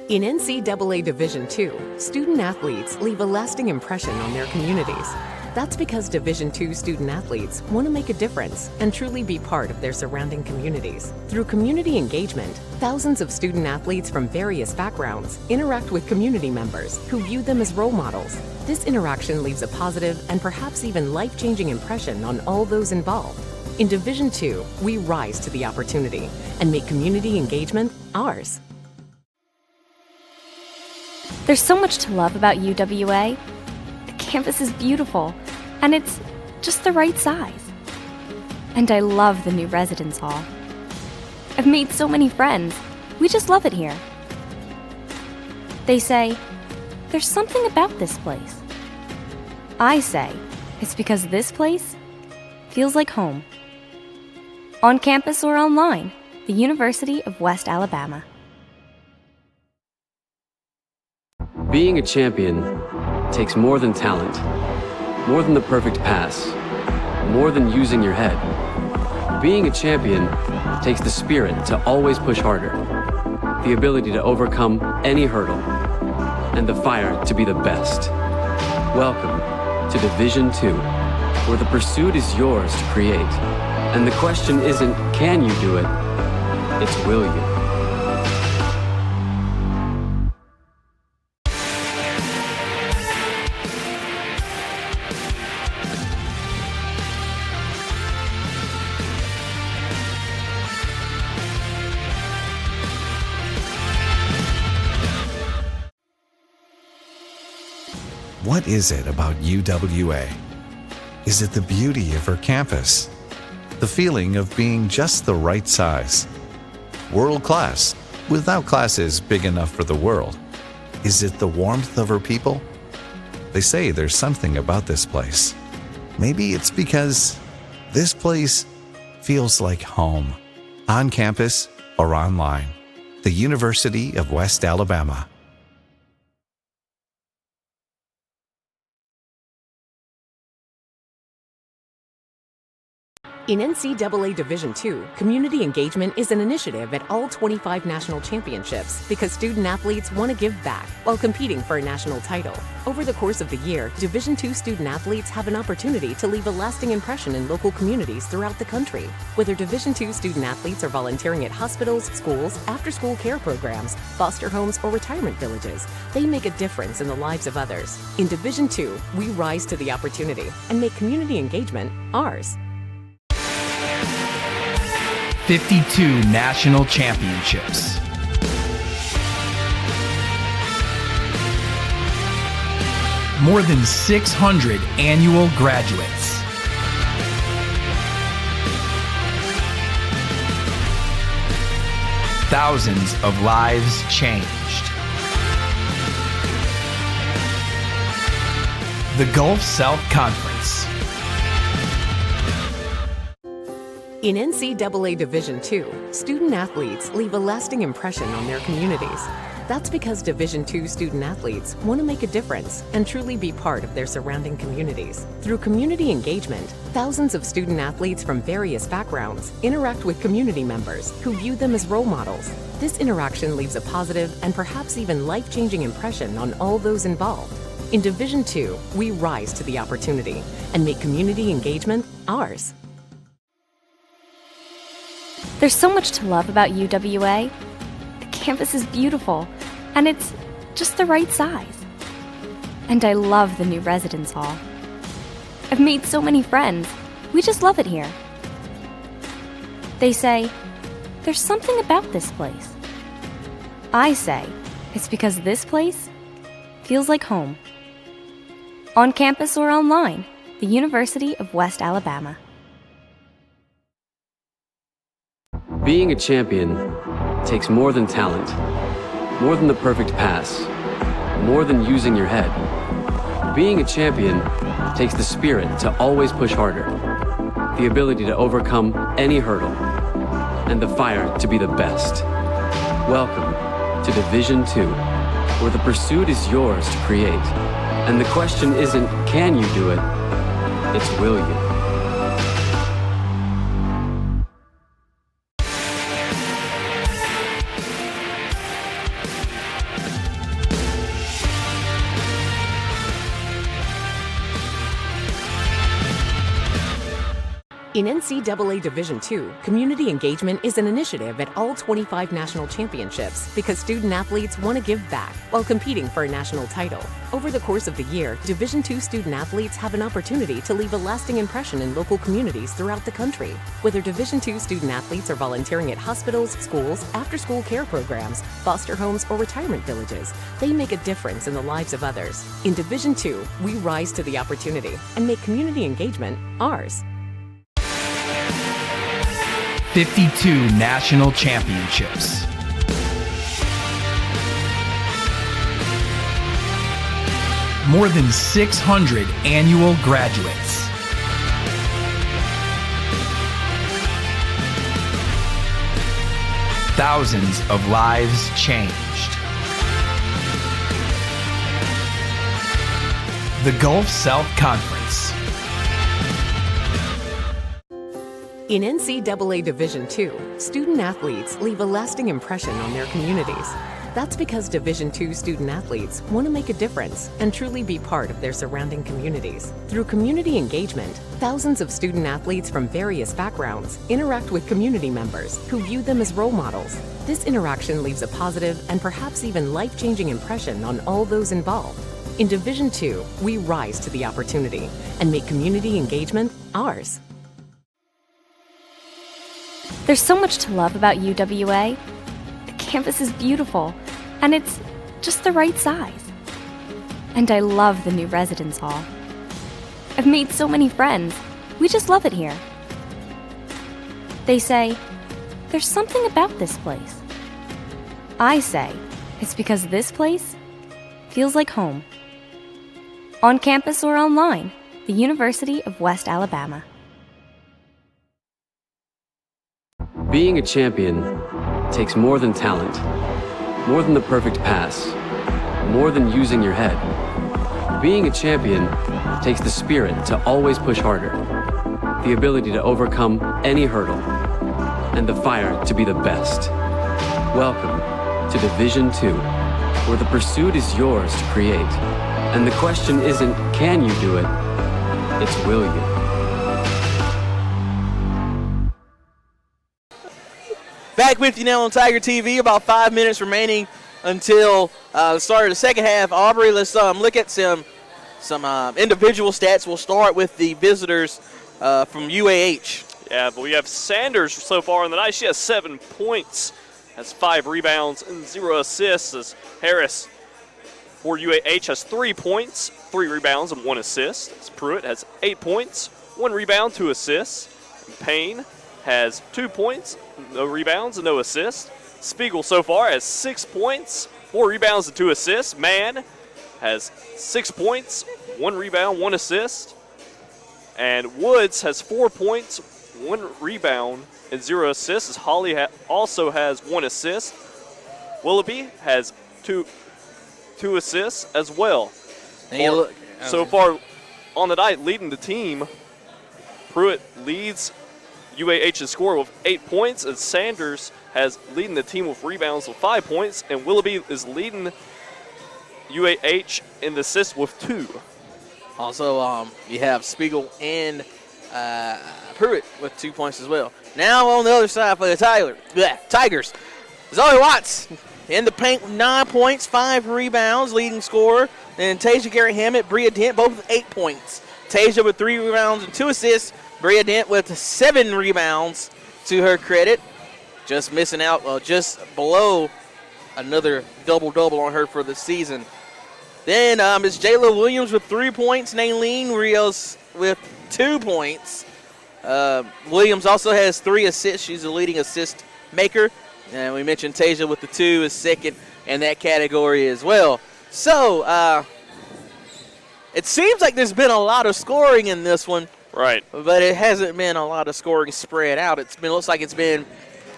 In NCAA Division II, student athletes leave a lasting impression on their communities. That's because Division II student athletes want to make a difference and truly be part of their surrounding communities. Through community engagement, thousands of student athletes from various backgrounds interact with community members who view them as role models. This interaction leaves a positive and perhaps even life-changing impression on all those involved. In Division II, we rise to the opportunity and make community engagement ours. There's so much to love about UWA. The campus is beautiful, and it's just the right size. And I love the new residence hall. I've made so many friends. We just love it here. They say, there's something about this place. I say, it's because this place feels like home. On campus or online, the University of West Alabama. Being a champion takes more than talent, more than the perfect pass, more than using your head. Being a champion takes the spirit to always push harder, the ability to overcome any hurdle, and the fire to be the best. Welcome to Division II, where the pursuit is yours to create. And the question isn't, can you do it? It's, will you? What is it about UWA? Is it the beauty of her campus? The feeling of being just the right size? World class, without classes big enough for the world? Is it the warmth of her people? They say there's something about this place. Maybe it's because this place feels like home, on campus or online. The University of West Alabama. In NCAA Division II, community engagement is an initiative at all 25 national championships because student athletes want to give back while competing for a national title. Over the course of the year, Division II student athletes have an opportunity to leave a lasting impression in local communities throughout the country. Whether Division II student athletes are volunteering at hospitals, schools, after-school care programs, foster homes, or retirement villages, they make a difference in the lives of others. In Division II, we rise to the opportunity and make community engagement ours. 52 national championships. More than 600 annual graduates. Thousands of lives changed. The Gulf South Conference. In NCAA Division II, student athletes leave a lasting impression on their communities. That's because Division II student athletes want to make a difference and truly be part of their surrounding communities. Through community engagement, thousands of student athletes from various backgrounds interact with community members who view them as role models. This interaction leaves a positive and perhaps even life-changing impression on all those involved. In Division II, we rise to the opportunity and make community engagement ours. There's so much to love about UWA. The campus is beautiful, and it's just the right size. And I love the new residence hall. I've made so many friends. We just love it here. They say, there's something about this place. I say, it's because this place feels like home. On campus or online, the University of West Alabama. Being a champion takes more than talent, more than the perfect pass, more than using your head. Being a champion takes the spirit to always push harder, the ability to overcome any hurdle, and the fire to be the best. Welcome to Division II, where the pursuit is yours to create. And the question isn't, can you do it? It's, will you? In NCAA Division II, community engagement is an initiative at all 25 national championships because student athletes want to give back while competing for a national title. Over the course of the year, Division II student athletes have an opportunity to leave a lasting impression in local communities throughout the country. Whether Division II student athletes are volunteering at hospitals, schools, after-school care programs, foster homes, or retirement villages, they make a difference in the lives of others. In Division II, we rise to the opportunity and make community engagement ours. 52 national championships. More than 600 annual graduates. Thousands of lives changed. The Gulf South Conference. In NCAA Division II, student athletes leave a lasting impression on their communities. That's because Division II student athletes want to make a difference and truly be part of their surrounding communities. Through community engagement, thousands of student athletes from various backgrounds interact with community members who view them as role models. This interaction leaves a positive and perhaps even life-changing impression on all those involved. In Division II, we rise to the opportunity and make community engagement ours. There's so much to love about UWA. The campus is beautiful, and it's just the right size. And I love the new residence hall. I've made so many friends. We just love it here. They say, there's something about this place. I say, it's because this place feels like home. On campus or online, the University of West Alabama. Being a champion takes more than talent, more than the perfect pass, more than using your head. Being a champion takes the spirit to always push harder, the ability to overcome any hurdle, and the fire to be the best. Welcome to Division II, where the pursuit is yours to create. And the question isn't, can you do it? It's, will you? Back with you now on Tiger TV. About 5 minutes remaining until the start of the second half. Aubrey, let's look at some individual stats. We'll start with the visitors from UAH. Yeah, but we have Sanders so far in the night. She has 7 points, has 5 rebounds and 0 assists. As Harris for UAH has 3 points, 3 rebounds and 1 assist. As Pruitt has 8 points, 1 rebound, 2 assists. And Payne has 2 points, no rebounds and no assists. Spiegel so far has 6 points, 4 rebounds and 2 assists. Mann has 6 points, 1 rebound, 1 assist. And Woods has 4 points, 1 rebound, and 0 assists. As Holly also has 1 assist. Willoughby has two assists as well. And you look, So far on the night, leading the team, Pruitt leads UAH's score with 8 points, and Sanders has leading the team with rebounds with 5 points, and Willoughby is leading UAH in the assists with 2. Also, you have Spiegel and Pruitt with 2 points as well. Now on the other side for the Tigers, Zoe Watts in the paint with 9 points, 5 rebounds, leading scorer. Then Tasia Garrett-Hammett, Bria Dent, both with 8 points. Tasia with 3 rebounds and 2 assists. Bria Dent with 7 rebounds to her credit. Just missing out, just below another double-double on her for the season. Then it's Jayla Williams with 3 points. Nailene Rios with 2 points. Williams also has 3 assists. She's the leading assist maker. And we mentioned Tasia with the 2 is second in that category as well. So it seems like there's been a lot of scoring in this one. Right. But it hasn't been a lot of scoring spread out. Looks like it's been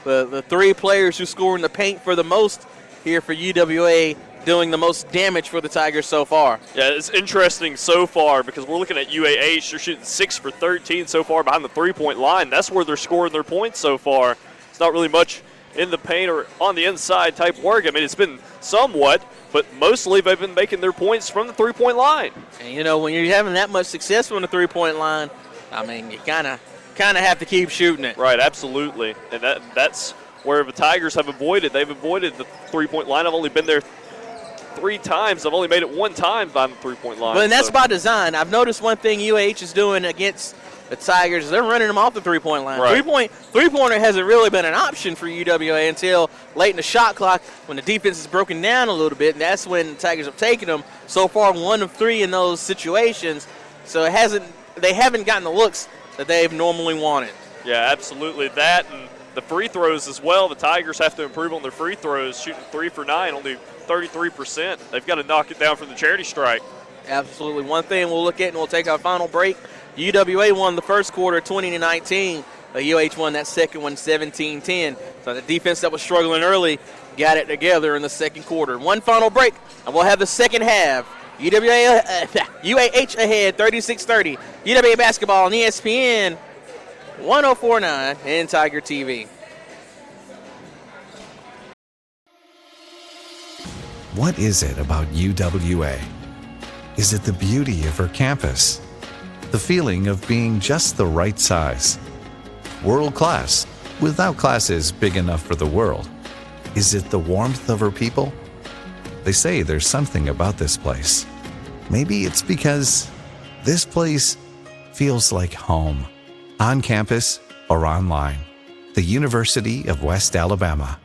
the 3 players who score in the paint for the most here for UWA doing the most damage for the Tigers so far. Yeah, it's interesting so far because we're looking at UAH. They're shooting 6 for 13 so far behind the 3-point line. That's where they're scoring their points so far. It's not really much in the paint or on the inside type work. I mean, it's been somewhat, but mostly they've been making their points from the 3-point line. And, when you're having that much success from the 3-point line, I mean, you kind of have to keep shooting it. Right, absolutely. And that's where the Tigers have avoided. They've avoided the 3-point line. I've only been there 3 times. I've only made it 1 time by the 3-point line. But that's by design. I've noticed one thing UAH is doing against the Tigers. They're running them off the 3-point line. Right. Three-pointer hasn't really been an option for UWA until late in the shot clock when the defense is broken down a little bit, and that's when the Tigers have taken them. So far, 1 of 3 in those situations. So they haven't gotten the looks that they've normally wanted. Yeah, absolutely. That and the free throws as well. The Tigers have to improve on their free throws, shooting 3 for 9, only 33%. They've got to knock it down from the charity strike. Absolutely. One thing we'll look at, and we'll take our final break. UWA won the first quarter 20-19. UAH won that second one 17-10. So the defense that was struggling early got it together in the second quarter. One final break, and we'll have the second half. UAH ahead 36-30. UWA basketball on ESPN 104.9 and Tiger TV. What is it about UWA? Is it the beauty of her campus? The feeling of being just the right size? World class, without classes big enough for the world? Is it the warmth of her people? They say there's something about this place. Maybe it's because this place feels like home, on campus or online. The University of West Alabama.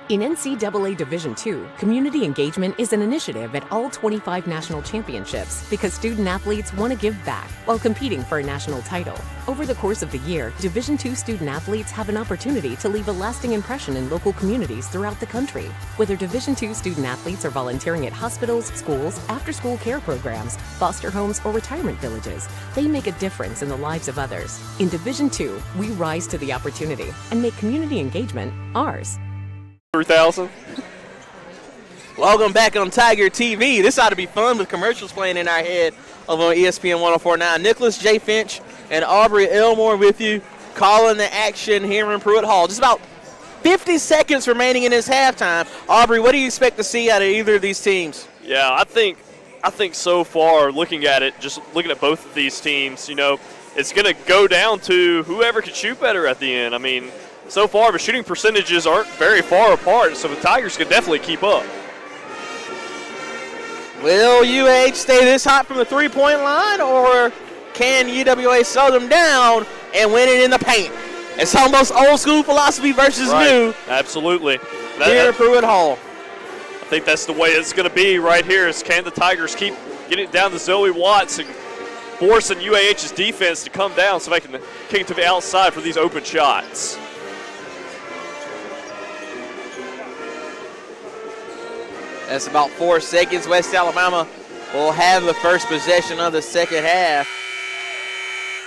In NCAA Division II, community engagement is an initiative at all 25 national championships because student athletes want to give back while competing for a national title. Over the course of the year, Division II student athletes have an opportunity to leave a lasting impression in local communities throughout the country. Whether Division II student athletes are volunteering at hospitals, schools, after-school care programs, foster homes, or retirement villages, they make a difference in the lives of others. In Division II, we rise to the opportunity and make community engagement ours. 3,000. Welcome back on Tiger TV. This ought to be fun with commercials playing in our head over on ESPN 104.9. Nicholas J. Finch and Aubrey Elmore with you, calling the action here in Pruitt Hall. Just about 50 seconds remaining in this halftime. Aubrey, what do you expect to see out of either of these teams? Yeah, I think so far, looking at it, just looking at both of these teams, it's going to go down to whoever can shoot better at the end. I mean, so far, the shooting percentages aren't very far apart, so the Tigers can definitely keep up. Will UAH stay this hot from the three-point line, or can UWA slow them down and win it in the paint? It's almost old-school philosophy versus new. Absolutely. Here at Pruitt Hall. I think that's the way it's going to be right here is can the Tigers keep getting it down to Zoe Watts and forcing UAH's defense to come down so they can kick it to the outside for these open shots. That's about 4 seconds. West Alabama will have the first possession of the second half.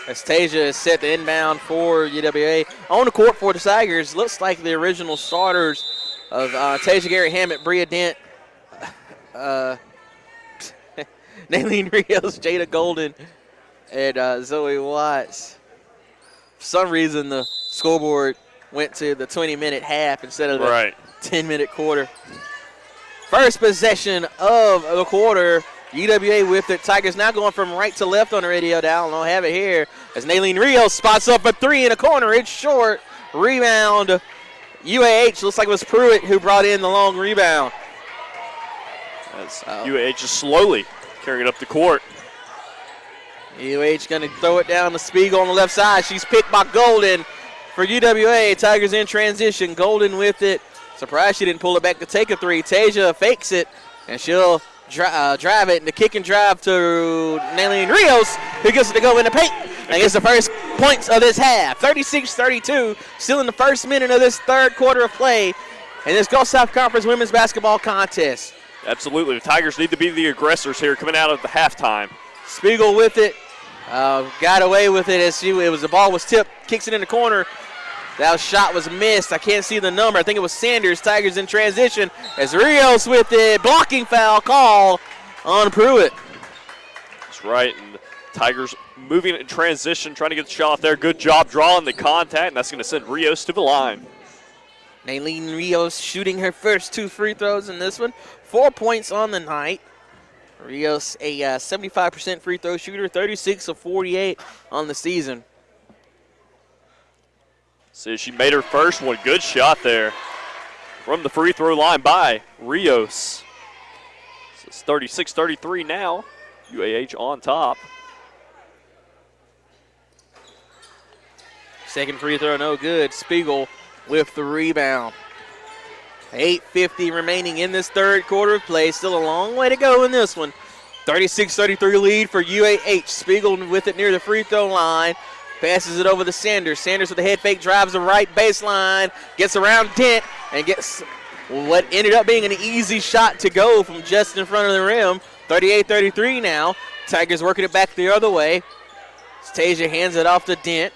as Tasia is set to inbound for UWA. On the court for the Tigers, looks like the original starters of Tasia Gary Hammett, Bria Dent, Naylene Rios, Jada Golden, and Zoe Watts. For some reason, the scoreboard went to the 20-minute half instead of the 10-minute quarter. First possession of the quarter, UWA with it. Tigers now going from right to left on the radio dial. I'll have it here as Naylene Rios spots up a three in the corner. It's short. Rebound. UAH, looks like it was Pruitt who brought in the long rebound. As UAH is slowly carrying it up the court. UAH going to throw it down to Spiegel on the left side. She's picked by Golden for UWA. Tigers in transition. Golden with it. Surprised she didn't pull it back to take a three. Tasia fakes it, and she'll drive it. And the kick and drive to Naylene Rios, who gets it to go in the paint. And gets the first points of this half. 36-32, still in the first minute of this third quarter of play in this Gulf South Conference women's basketball contest. Absolutely. The Tigers need to be the aggressors here coming out of the halftime. Spiegel with it. Got away with it as the ball was tipped. Kicks it in the corner. That shot was missed. I can't see the number. I think it was Sanders. Tigers in transition as Rios with it. Blocking foul call on Pruitt. That's right. And the Tigers moving in transition, trying to get the shot off there. Good job drawing the contact, and that's going to send Rios to the line. Naylene Rios shooting her first 2 free throws in this one. 4 points on the night. Rios a 75% free throw shooter, 36 of 48 on the season. See, she made her first one. Good shot there from the free throw line by Rios. So it's 36-33 now. UAH on top. Second free throw, no good. Spiegel with the rebound. 8:50 remaining in this third quarter of play. Still a long way to go in this one. 36-33 lead for UAH. Spiegel with it near the free throw line. Passes it over to Sanders. Sanders with the head fake, drives the right baseline, gets around Dent, and gets what ended up being an easy shot to go from just in front of the rim. 38-33 now. Tigers working it back the other way. Tasia hands it off to Dent.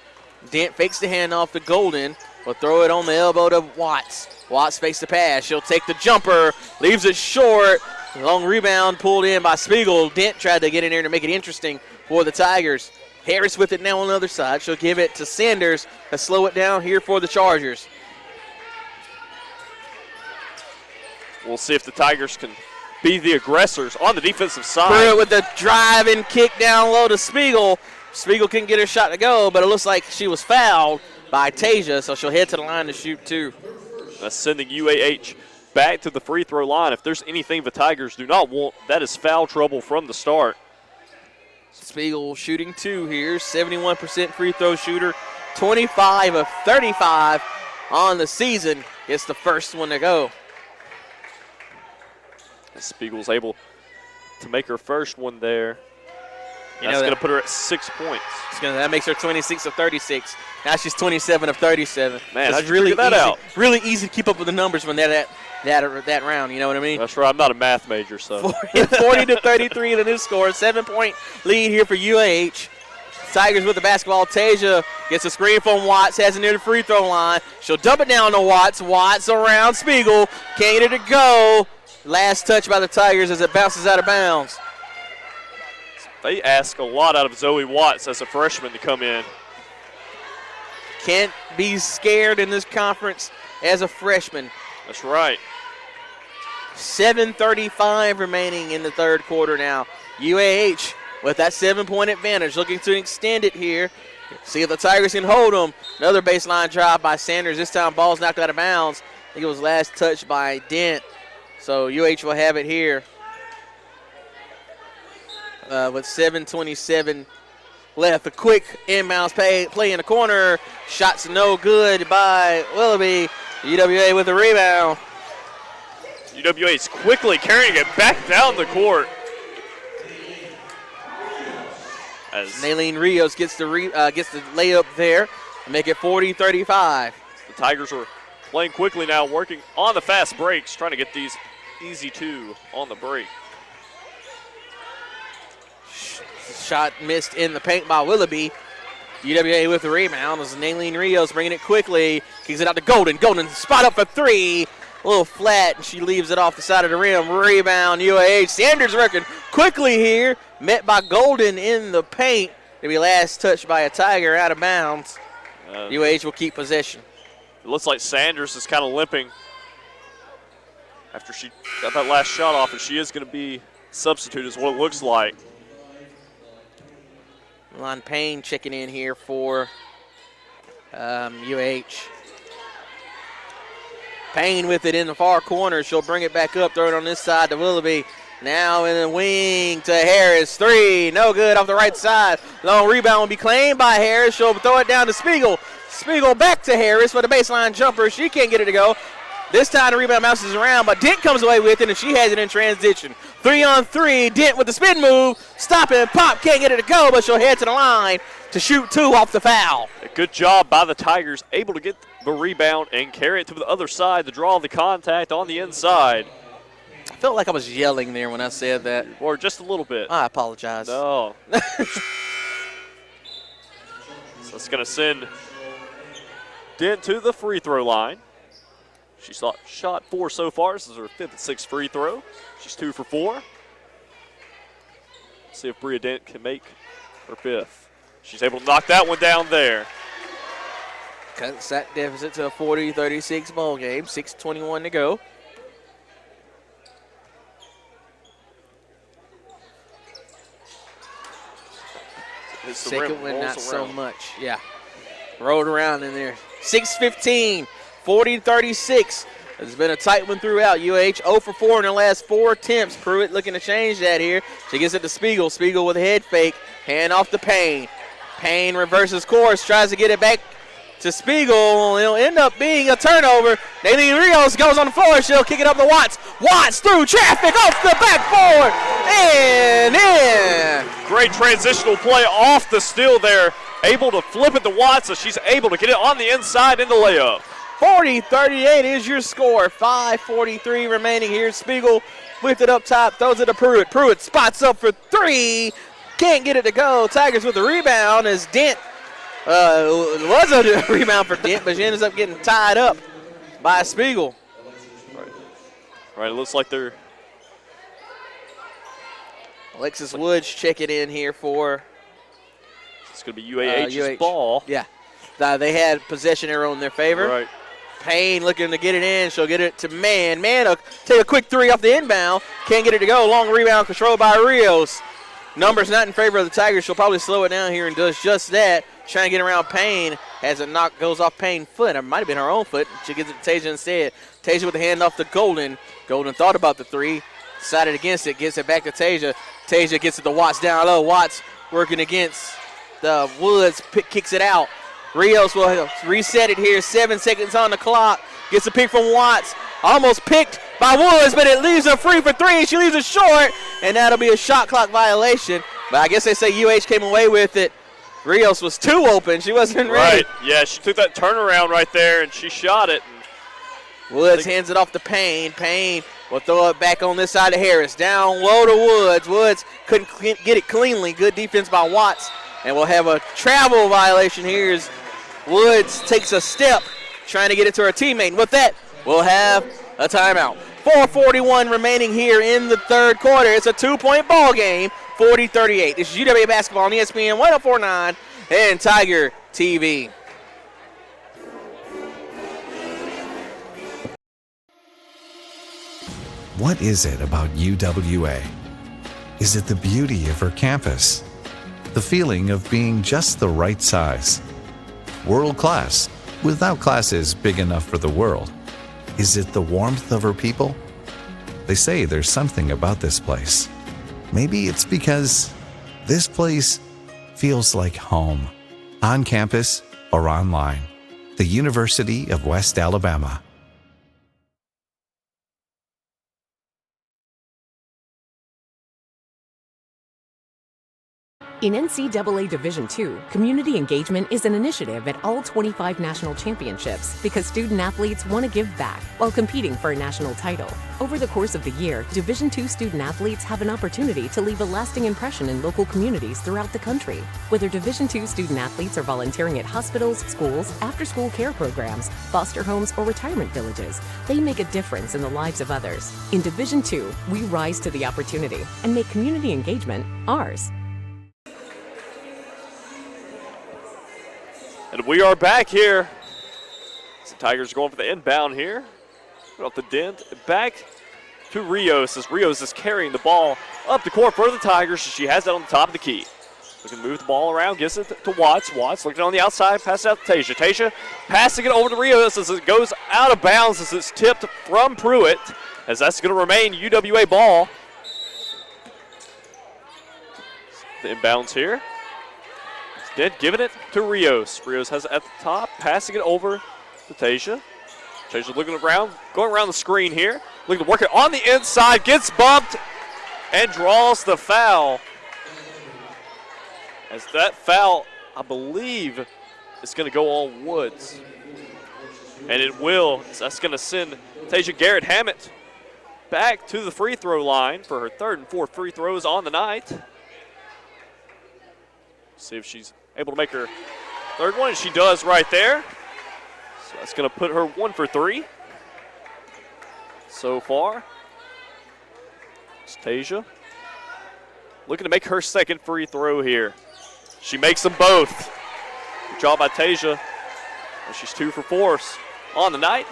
Dent fakes the handoff to Golden. Will throw it on the elbow to Watts. Watts fakes the pass. She'll take the jumper. Leaves it short. Long rebound pulled in by Spiegel. Dent tried to get in there to make it interesting for the Tigers. Harris with it now on the other side. She'll give it to Sanders to slow it down here for the Chargers. We'll see if the Tigers can be the aggressors on the defensive side. Pruitt with the drive and kick down low to Spiegel. Spiegel couldn't get her shot to go, but it looks like she was fouled by Tasia, so she'll head to the line to shoot 2. That's sending UAH back to the free throw line. If there's anything the Tigers do not want, that is foul trouble from the start. Spiegel shooting 2 here, 71% free throw shooter, 25 of 35 on the season. It's the first one to go. Spiegel's able to make her first one there. That's going to put her at 6 points. That makes her 26 of 36. Now she's 27 of 37. Man, it's really easy to keep up with the numbers when they're that round. You know what I mean? That's right. I'm not a math major, so 40-33 in the new score. 7-point lead here for UAH. Tigers with the basketball. Tasia gets a screen from Watts, has it near the free throw line. She'll dump it down to Watts. Watts around Spiegel. Can't get it to go. Last touch by the Tigers as it bounces out of bounds. They ask a lot out of Zoe Watts as a freshman to come in. Can't be scared in this conference as a freshman. That's right. 7:35 remaining in the third quarter now. UAH with that 7-point advantage, looking to extend it here. See if the Tigers can hold them. Another baseline drive by Sanders. This time ball's knocked out of bounds. I think it was last touched by Dent. So UH will have it here with 7:27 left. A quick inbounds play in the corner. Shots no good by Willoughby. UWA with the rebound. UWA is quickly carrying it back down the court. As Naylene Rios gets the layup there and make it 40-35. The Tigers are playing quickly now, working on the fast breaks, trying to get these easy 2 on the break. Shot missed in the paint by Willoughby. UWA with the rebound as Naylene Rios bringing it quickly. Kicks it out to Golden. Golden spot up for three. A little flat, and she leaves it off the side of the rim. Rebound, UAH. Sanders working quickly here. Met by Golden in the paint. To be last touched by a Tiger out of bounds. UAH will keep possession. It looks like Sanders is kind of limping after she got that last shot off, and she is going to be substituted is what it looks like. Lon Payne checking in here for UAH. Payne with it in the far corner. She'll bring it back up, throw it on this side to Willoughby. Now in the wing to Harris. Three, no good off the right side. Long rebound will be claimed by Harris. She'll throw it down to Spiegel. Spiegel back to Harris for the baseline jumper. She can't get it to go. This time the rebound bounces around, but Dent comes away with it, and she has it in transition. 3-on-3, Dent with the spin move. Stop and pop, can't get it to go, but she'll head to the line to shoot two off the foul. A good job by the Tigers, able to get the rebound and carry it to the other side to draw the contact on the inside. I felt like I was yelling there when I said that. Or just a little bit. I apologize. No. So it's going to send Dent to the free throw line. She's shot 4 so far. This is her 5th and 6th free throw. She's 2 for 4. See if Bria Dent can make her 5th. She's able to knock that one down there. Cuts that deficit to a 40-36 ball game. 6:21 to go. Second one, not so much. Yeah. Rolled around in there. 6:15, 40-36. It's been a tight one throughout. UAH 0 for 4 in their last 4 attempts. Pruitt looking to change that here. She gets it to Spiegel. Spiegel with a head fake. Hand off to Payne. Payne reverses course, tries to get it back to Spiegel. It'll end up being a turnover. Naylene Rios goes on the floor. She'll kick it up to Watts. Watts through traffic off the backboard and in. Great transitional play off the steal there. Able to flip it to Watts, so she's able to get it on the inside in the layup. 40-38 is your score. 5:43 remaining here. Spiegel with it up top, throws it to Pruitt. Pruitt spots up for three. Can't get it to go. Tigers with the rebound as Dent. It was a rebound for Dent, but she ends up getting tied up by Spiegel. Right, it looks like they're... Alexis Woods checking in here for... It's going to be UAH's ball. Yeah. They had possession arrow in their favor. Right. Payne looking to get it in. She'll get it to Mann. Mann will take a quick three off the inbound. Can't get it to go. Long rebound controlled by Rios. Numbers not in favor of the Tigers. She'll probably slow it down here and does just that. Trying to get around Payne as it goes off Payne's foot. It might have been her own foot. She gets it to Tasia instead. Tasia with the hand off to Golden. Golden thought about the three. Decided against it. Gets it back to Tasia. Tasia gets it to Watts down low. Watts working against the Woods. Kicks it out. Rios will reset it here. 7 seconds on the clock. Gets a pick from Watts. Almost picked by Woods, but it leaves her free for three. She leaves it short, and that'll be a shot clock violation. But I guess they say UH came away with it. Rios was too open. She wasn't ready. Right, yeah, she took that turnaround right there, and she shot it. Woods hands it off to Payne. Payne will throw it back on this side to Harris. Down low to Woods. Woods couldn't get it cleanly. Good defense by Watts. And we'll have a travel violation here as Woods takes a step trying to get it to her teammate. And with that, we'll have a timeout. 4:41 remaining here in the third quarter. It's a 2-point ball game, 40-38. This is UWA basketball on ESPN 104.9 and Tiger TV. What is it about UWA? Is it the beauty of her campus? The feeling of being just the right size? World class, without classes big enough for the world? Is it the warmth of her people? They say there's something about this place. Maybe it's because this place feels like home, on campus or online. The University of West Alabama. In NCAA Division II, community engagement is an initiative at all 25 national championships because student athletes want to give back while competing for a national title. Over the course of the year, Division II student athletes have an opportunity to leave a lasting impression in local communities throughout the country. Whether Division II student athletes are volunteering at hospitals, schools, after-school care programs, foster homes, or retirement villages, they make a difference in the lives of others. In Division II, we rise to the opportunity and make community engagement ours. And we are back here. So Tigers going for the inbound here. Put off the dent. Back to Rios as Rios is carrying the ball up the court for the Tigers. She has that on the top of the key. Looking to move the ball around, gives it to Watts. Watts looking on the outside, passes it out to Tasia. Tasia passing it over to Rios as it goes out of bounds as it's tipped from Pruitt, as that's going to remain UWA ball. The inbounds here. Instead, giving it to Rios. Rios has it at the top, passing it over to Tasia. Tasia looking around, going around the screen here. Looking to work it on the inside, gets bumped, and draws the foul. As that foul, I believe, is going to go on Woods. And it will. So that's going to send Tasia Garrett-Hammett back to the free throw line for her third and fourth free throws on the night. See if she's able to make her third one, and she does right there. So that's going to put her 1 for 3 so far. It's Tasia looking to make her second free throw here. She makes them both. Good job by Tasia. And she's 2 for 4 on the night.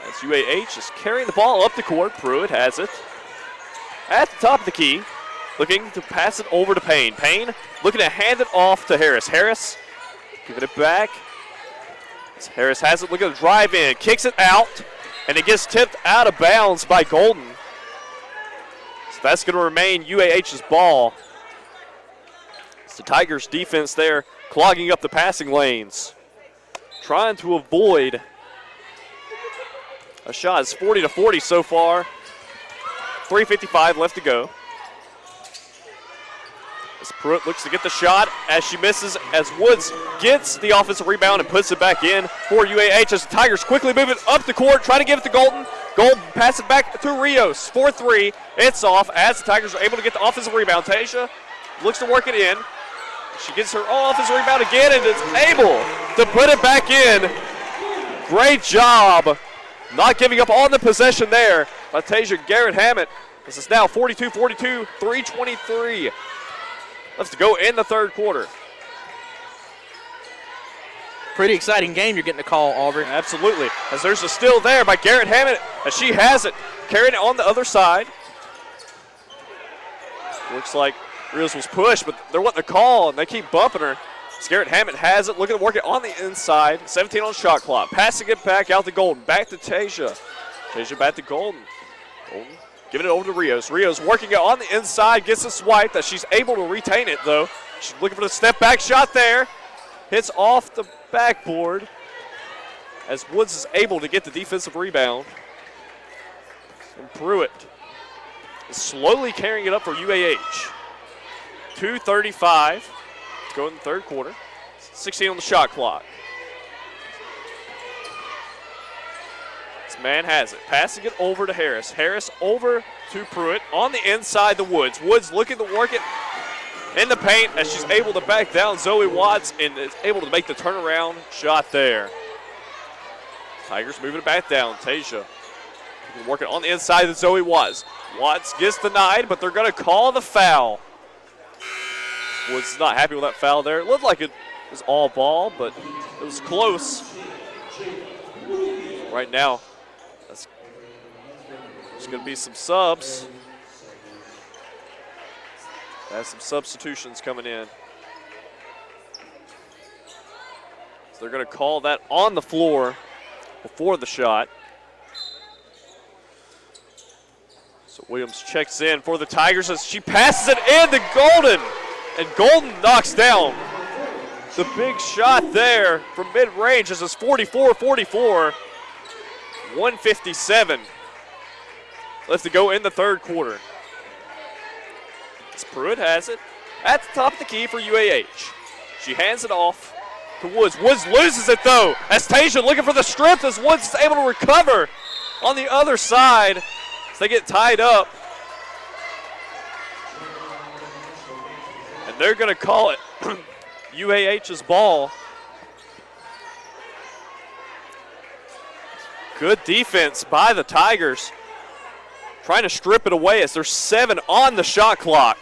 As UAH is carrying the ball up the court. Pruitt has it at the top of the key. Looking to pass it over to Payne. Payne looking to hand it off to Harris. Harris giving it back. As Harris has it, looking to drive in. Kicks it out, and it gets tipped out of bounds by Golden. So that's going to remain UAH's ball. It's the Tigers' defense there clogging up the passing lanes. Trying to avoid a shot. It's 40-40 so far. 3:55 left to go. As Pruitt looks to get the shot as she misses, as Woods gets the offensive rebound and puts it back in for UAH as the Tigers quickly move it up the court, trying to give it to Golden. Golden passes it back to Rios for 3. It's off as the Tigers are able to get the offensive rebound. Tasia looks to work it in. She gets her offensive rebound again and is able to put it back in. Great job not giving up on the possession there by Tasia Garrett-Hammett. This is now 42-42, 3:23 left to go in the third quarter. Pretty exciting game you're getting to call, Auburn. Absolutely. As there's a steal there by Garrett-Hammett as she has it, carrying it on the other side. Looks like Rios was pushed, but there wasn't a call, and they keep bumping her. Garrett-Hammett has it, looking to work it on the inside. 17 on the shot clock. Passing it back out to Golden. Back to Tasia. Tasia back to Golden. Golden giving it over to Rios. Rios working it on the inside, gets a swipe that she's able to retain it, though. She's looking for the step-back shot there. Hits off the backboard as Woods is able to get the defensive rebound. And Pruitt is slowly carrying it up for UAH. 2:35 to go in the third quarter. 16 on the shot clock. This man has it. Passing it over to Harris. Harris over to Pruitt on the inside to Woods. Woods looking to work it in the paint as she's able to back down Zoe Watts and is able to make the turnaround shot there. Tigers moving it back down. Tasia working on the inside to Zoe Watts. Watts gets denied, but they're going to call the foul. Woods is not happy with that foul there. It looked like it was all ball, but it was close. Right now, there's going to be some subs. Has some substitutions coming in. So they're going to call that on the floor before the shot. So Williams checks in for the Tigers as she passes it in to Golden. And Golden knocks down the big shot there from mid-range as it's 44-44. 1:57 left to go in the third quarter. As Pruitt has it, at the top of the key for UAH. She hands it off to Woods. Woods loses it, though, as Tasia looking for the strip as Woods is able to recover on the other side as they get tied up. And they're going to call it UAH's ball. Good defense by the Tigers, trying to strip it away as there's 7 on the shot clock.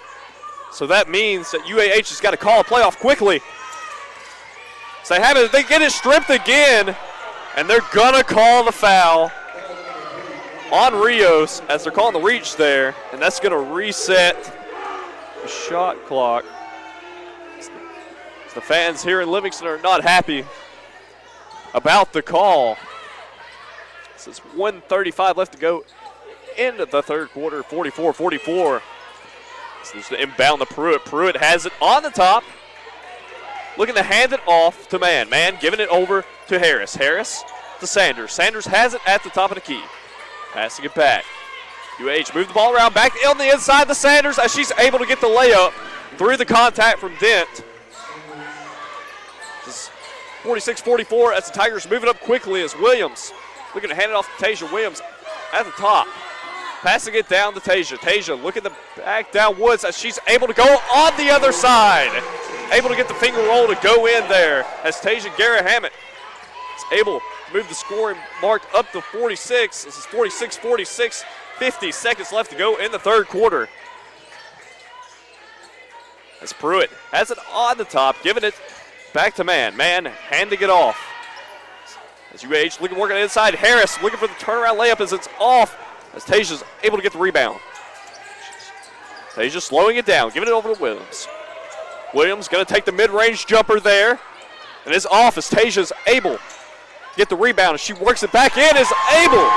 So that means that UAH has got to call a play off quickly. So they get it stripped again, and they're gonna call the foul on Rios as they're calling the reach there, and that's gonna reset the shot clock. The fans here in Livingston are not happy about the call. This is 1:35 left to go into the third quarter, 44-44. So there's the inbound to Pruitt. Pruitt has it on the top, looking to hand it off to Mann. Mann giving it over to Harris. Harris to Sanders. Sanders has it at the top of the key. Passing it back. UAH move the ball around, back on the inside to Sanders as she's able to get the layup through the contact from Dent. This is 46-44 as the Tigers move it up quickly as Williams looking to hand it off to Tasia Williams at the top. Passing it down to Tasia. Tasia looking to back down Woods as she's able to go on the other side. Able to get the finger roll to go in there as Tasia Garrett-Hammett is able to move the scoring mark up to 46. This is 46-46, 50 seconds left to go in the third quarter. As Pruitt has it on the top, giving it back to Mann. Mann handing it off. As UAH looking working inside, Harris looking for the turnaround layup as it's off. As Tasia's able to get the rebound. Tasia slowing it down, giving it over to Williams. Williams going to take the mid-range jumper there. And is off as Tasia's able to get the rebound. As she works it back in, is able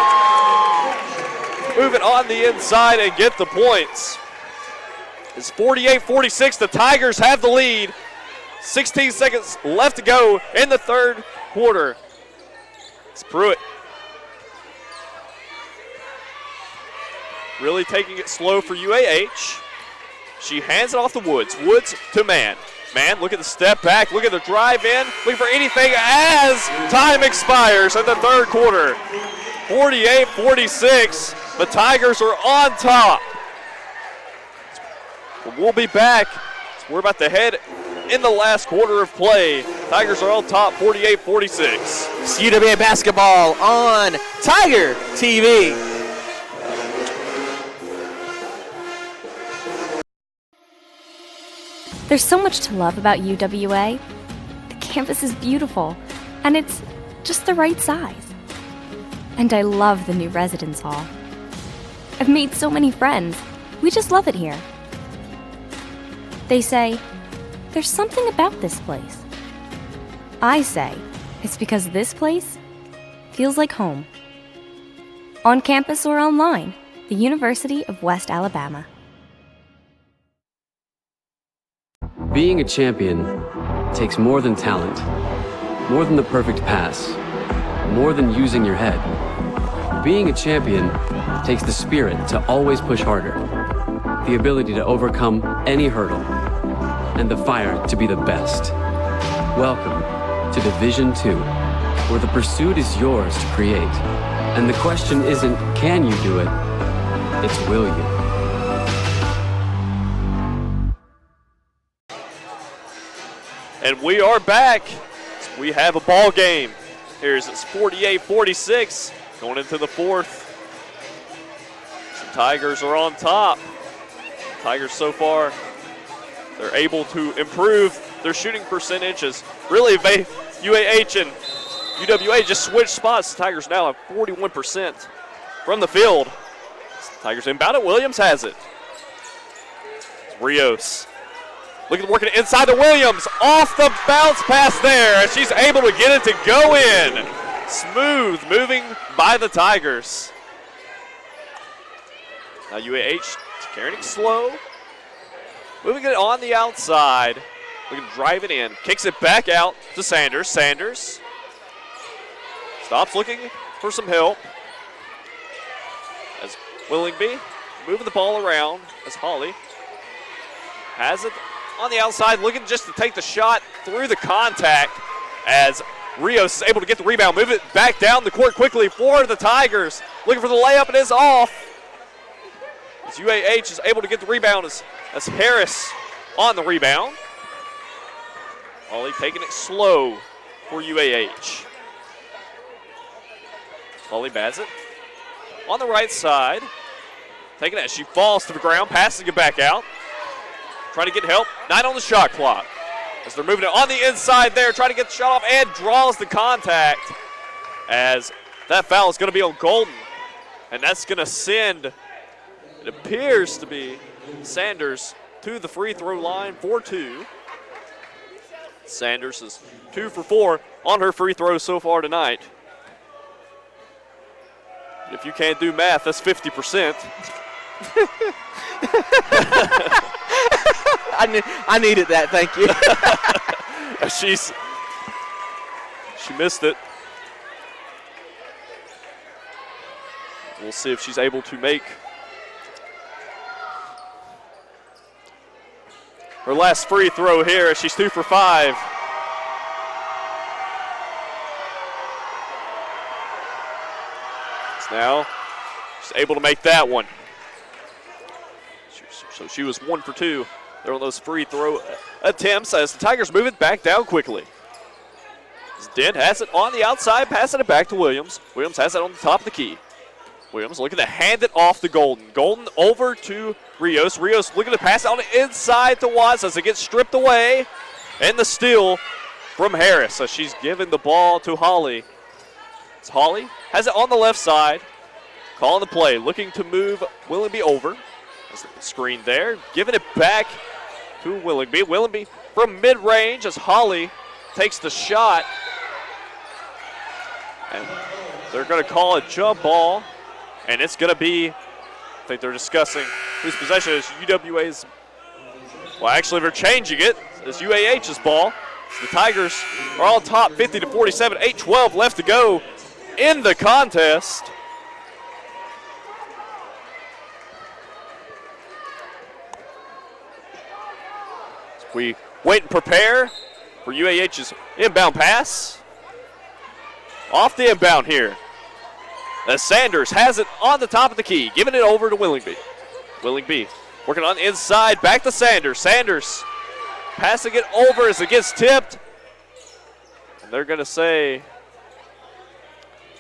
to move it on the inside and get the points. It's 48-46. The Tigers have the lead. 16 seconds left to go in the third quarter. It's Pruitt really taking it slow for UAH. She hands it off to Woods. Woods to Mann. Mann, look at the step back, look at the drive in, looking for anything as time expires in the third quarter. 48-46, the Tigers are on top. We'll be back. We're about to head in the last quarter of play. Tigers are on top, 48-46. It's UWA basketball on Tiger TV. There's so much to love about UWA. The campus is beautiful, and it's just the right size. And I love the new residence hall. I've made so many friends. We just love it here. They say, there's something about this place. I say, it's because this place feels like home. On campus or online, the University of West Alabama. Being a champion takes more than talent, more than the perfect pass, more than using your head. Being a champion takes the spirit to always push harder, the ability to overcome any hurdle, and the fire to be the best. Welcome to Division II, where the pursuit is yours to create. And the question isn't, can you do it? It's, will you? And we are back. We have a ball game. Here's it's 48-46 going into the fourth. The Tigers are on top. Tigers so far, they're able to improve their shooting percentages. Really, UAH and UWA just switched spots. The Tigers now have 41% from the field. Tigers inbound it. Williams has it. It's Rios. Looking to work it inside to Williams. Off the bounce pass there. And she's able to get it to go in. Smooth moving by the Tigers. Now UAH carrying it slow. Moving it on the outside. Looking to drive it in. Kicks it back out to Sanders. Sanders stops looking for some help. As Willingby moving the ball around as Holly has it on the outside, looking just to take the shot through the contact as Rios is able to get the rebound, move it back down the court quickly for the Tigers. Looking for the layup, it is off. As UAH is able to get the rebound as Harris on the rebound. Ollie taking it slow for UAH. Ollie bats it on the right side. Taking it as she falls to the ground, passing it back out. Trying to get help, 9 on the shot clock. As they're moving it on the inside there, trying to get the shot off and draws the contact. As that foul is going to be on Golden. And that's going to send, it appears to be, Sanders to the free throw line for 2. Sanders is 2 for 4 on her free throws so far tonight. If you can't do math, that's 50%. I needed that, thank you. She missed it. We'll see if she's able to make her last free throw here as she's 2 for 5. So now she's able to make that one. So she was 1 for 2 there on those free throw attempts as the Tigers move it back down quickly. As Dent has it on the outside, passing it back to Williams. Williams has it on the top of the key. Williams looking to hand it off to Golden. Golden over to Rios. Rios looking to pass it on the inside to Watts as it gets stripped away. And the steal from Harris as she's giving the ball to Holly. As Holly has it on the left side. Calling the play, looking to move Willoughby over. As the screen there, giving it back to Willoughby. Willoughby from mid-range as Holly takes the shot. And they're going to call a jump ball. And it's going to be, I think they're discussing whose possession is UWA's. Well, actually, they're changing it. It's UAH's ball. So the Tigers are on top 50-47, 8:12 left to go in the contest. So we wait and prepare for UAH's inbound pass. Off the inbound here. As Sanders has it on the top of the key, giving it over to Willingby. Willingby working on the inside, back to Sanders. Sanders passing it over as it gets tipped. And they're going to say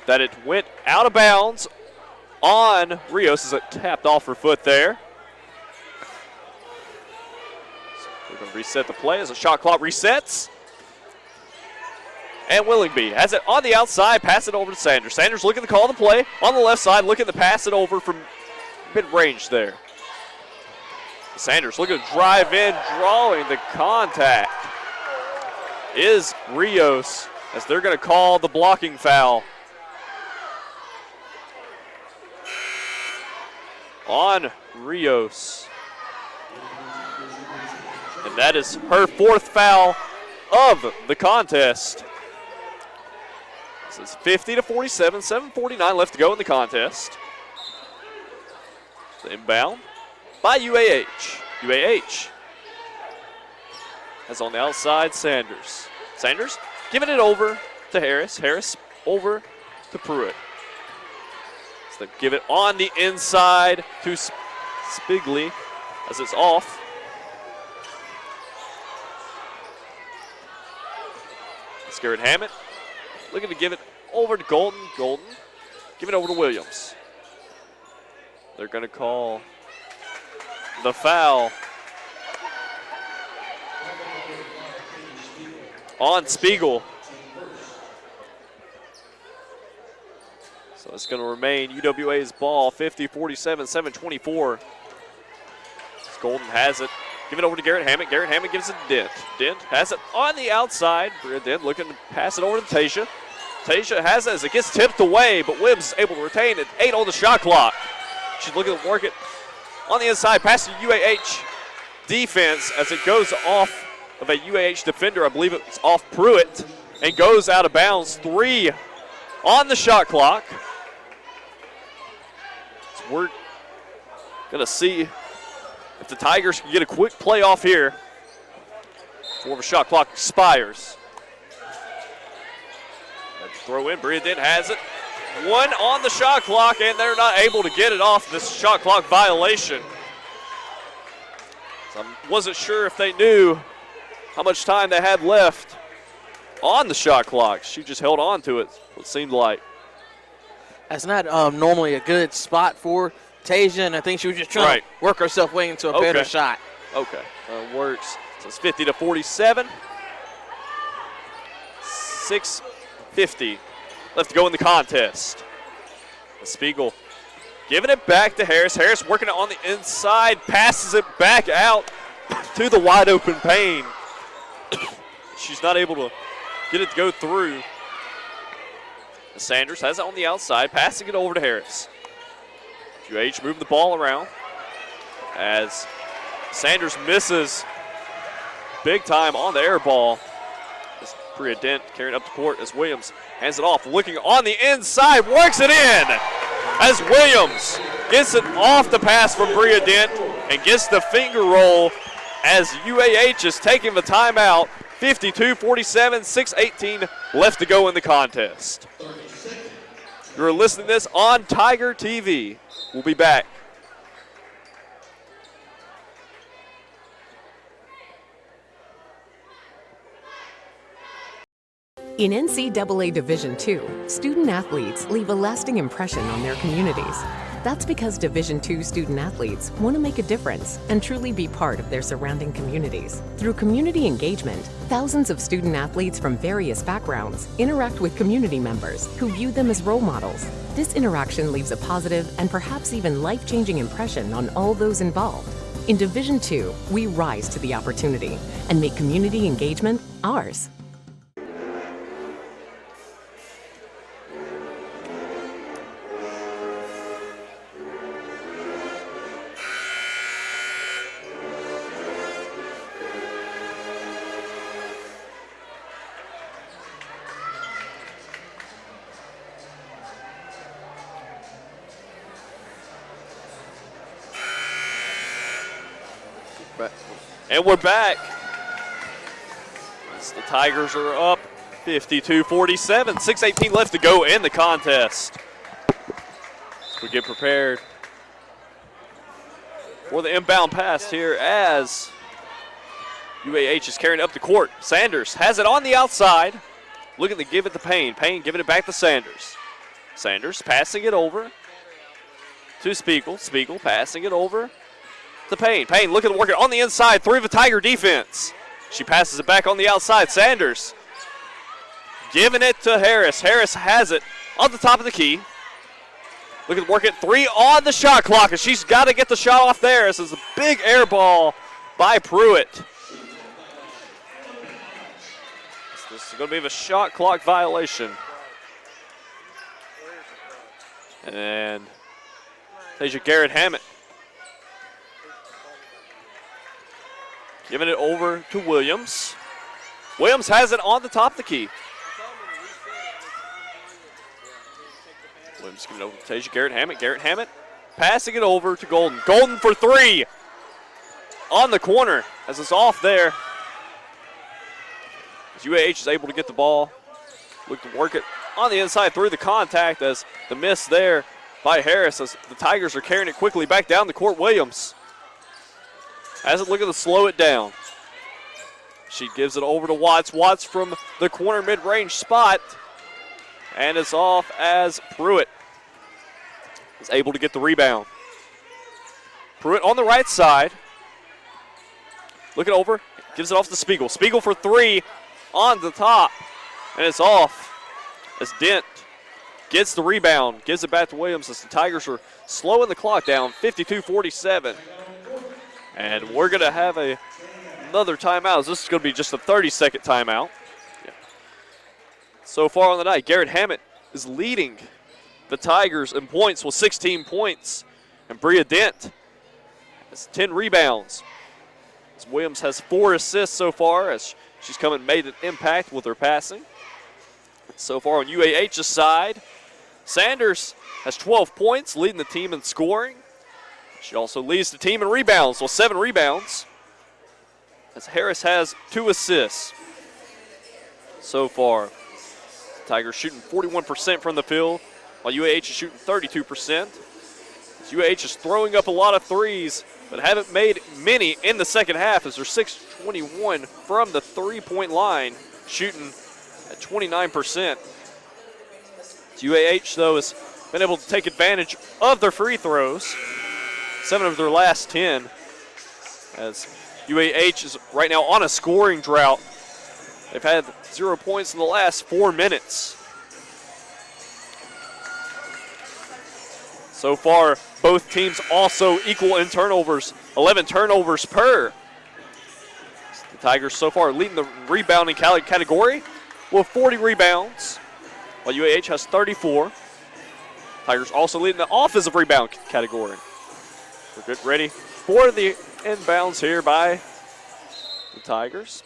that it went out of bounds on Rios as it tapped off her foot there. So we're going to reset the play as the shot clock resets. And Willingby has it on the outside, pass it over to Sanders. Sanders looking to call the play on the left side, looking to pass it over from mid-range there. Sanders looking to drive in, drawing the contact is Rios as they're going to call the blocking foul on Rios. And that is her 4th foul of the contest. It's 50-47, 7:49 left to go in the contest. The inbound by UAH. UAH has on the outside Sanders. Sanders giving it over to Harris. Harris over to Pruitt. So they give it on the inside to Spigley as it's off. Garrett Hammett looking to give it over to Golden. Golden give it over to Williams. They're going to call the foul on Spiegel. So it's going to remain UWA's ball, 50-47, 7:24. Golden has it. Give it over to Garrett Hammett. Garrett Hammett gives it to Dent. Dent has it on the outside. Dent looking to pass it over to Tasha. Tasha has it as it gets tipped away, but Williams is able to retain it. 8 on the shot clock. She's looking to work it on the inside. Pass to UAH defense as it goes off of a UAH defender. I believe it's off Pruitt and goes out of bounds. 3 on the shot clock. So we're going to see if the Tigers can get a quick playoff here before the shot clock expires. Throw in, Bria Dent has it. 1 on the shot clock, and they're not able to get it off this shot clock violation. So I wasn't sure if they knew how much time they had left on the shot clock. She just held on to it, it seemed like. That's not normally a good spot for Tasia, and I think she was just trying to work herself way into a better shot. Okay, works. So it's 50-47. 6:50 left to go in the contest. Spiegel giving it back to Harris. Harris working it on the inside, passes it back out to the wide open Payne. She's not able to get it to go through. Sanders has it on the outside, passing it over to Harris. UAH moving the ball around as Sanders misses big time on the air ball. Bria Dent carrying up the court as Williams hands it off, looking on the inside, works it in as Williams gets it off the pass from Bria Dent and gets the finger roll as UAH is taking the timeout. 52-47, 6:18 left to go in the contest. You're listening to this on Tiger TV. We'll be back. In NCAA Division II, student athletes leave a lasting impression on their communities. That's because Division II student athletes want to make a difference and truly be part of their surrounding communities. Through community engagement, thousands of student athletes from various backgrounds interact with community members who view them as role models. This interaction leaves a positive and perhaps even life-changing impression on all those involved. In Division II, we rise to the opportunity and make community engagement ours. And we're back. As the Tigers are up 52-47. 6:18 left to go in the contest. As we get prepared for the inbound pass here as UAH is carrying up the court. Sanders has it on the outside. Looking to give it to Payne. Payne giving it back to Sanders. Sanders passing it over to Spiegel. Spiegel passing it over to Payne. Payne looking to work it on the inside through the Tiger defense. She passes it back on the outside. Sanders giving it to Harris. Harris has it on the top of the key. Looking to work it 3 on the shot clock, and she's got to get the shot off there. This is a big air ball by Pruitt. This is going to be a shot clock violation. And Tasia Garrett-Hammett giving it over to Williams. Williams has it on the top of the key. Williams giving it over to Tasia Garrett-Hammett. Garrett-Hammett passing it over to Golden. Golden for 3 on the corner as it's off there. As UAH is able to get the ball. Look to work it on the inside through the contact as the miss there by Harris as the Tigers are carrying it quickly back down the court. Williams has it looking to slow it down. She gives it over to Watts. Watts from the corner mid-range spot. And it's off as Pruitt is able to get the rebound. Pruitt on the right side. Looking over. Gives it off to Spiegel. Spiegel for 3 on the top. And it's off as Dent gets the rebound. Gives it back to Williams as the Tigers are slowing the clock down. 52-47. And we're going to have another timeout. This is going to be just a 30-second timeout. Yeah. So far on the night, Garrett-Hammett is leading the Tigers in points with 16 points. And Bria Dent has 10 rebounds. As Williams has 4 assists so far as she's come and made an impact with her passing. So far on UAH's side, Sanders has 12 points, leading the team in scoring. She also leads the team in rebounds with 7 rebounds. as Harris has 2 assists so far. Tigers shooting 41% from the field, while UAH is shooting 32%. UAH is throwing up a lot of threes, but haven't made many in the second half as they're 6-21 from the three-point line, shooting at 29%. UAH, though, has been able to take advantage of their free throws, 7 of their last 10, as UAH is right now on a scoring drought. They've had 0 points in the last 4 minutes. So far, both teams also equal in turnovers, 11 turnovers per. The Tigers so far leading the rebounding category with 40 rebounds, while UAH has 34. Tigers also leading the offensive rebound category. We're getting ready for the inbounds here by the Tigers.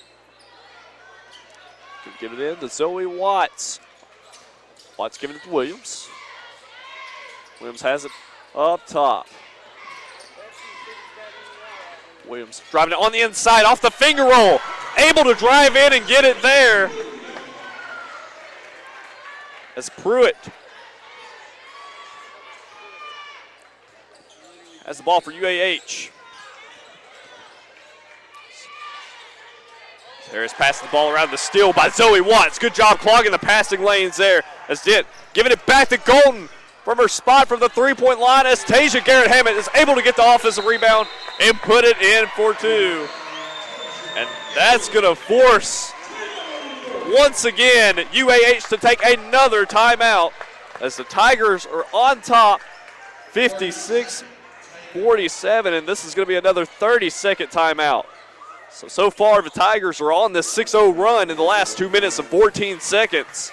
Give it in to Zoe Watts. Watts giving it to Williams. Williams has it up top. Williams driving it on the inside off the finger roll. Able to drive in and get it there. As Pruitt has the ball for UAH. Harris passing the ball around the steal by Zoe Watts. Good job clogging the passing lanes there. As Dent giving it back to Golden from her spot from the three-point line as Tasia Garrett-Hammett is able to get the offensive rebound and put it in for 2. And that's going to force, once again, UAH to take another timeout as the Tigers are on top 56-47, and this is going to be another 30-second timeout. So far, the Tigers are on this 6-0 run in the last 2 minutes and 14 seconds.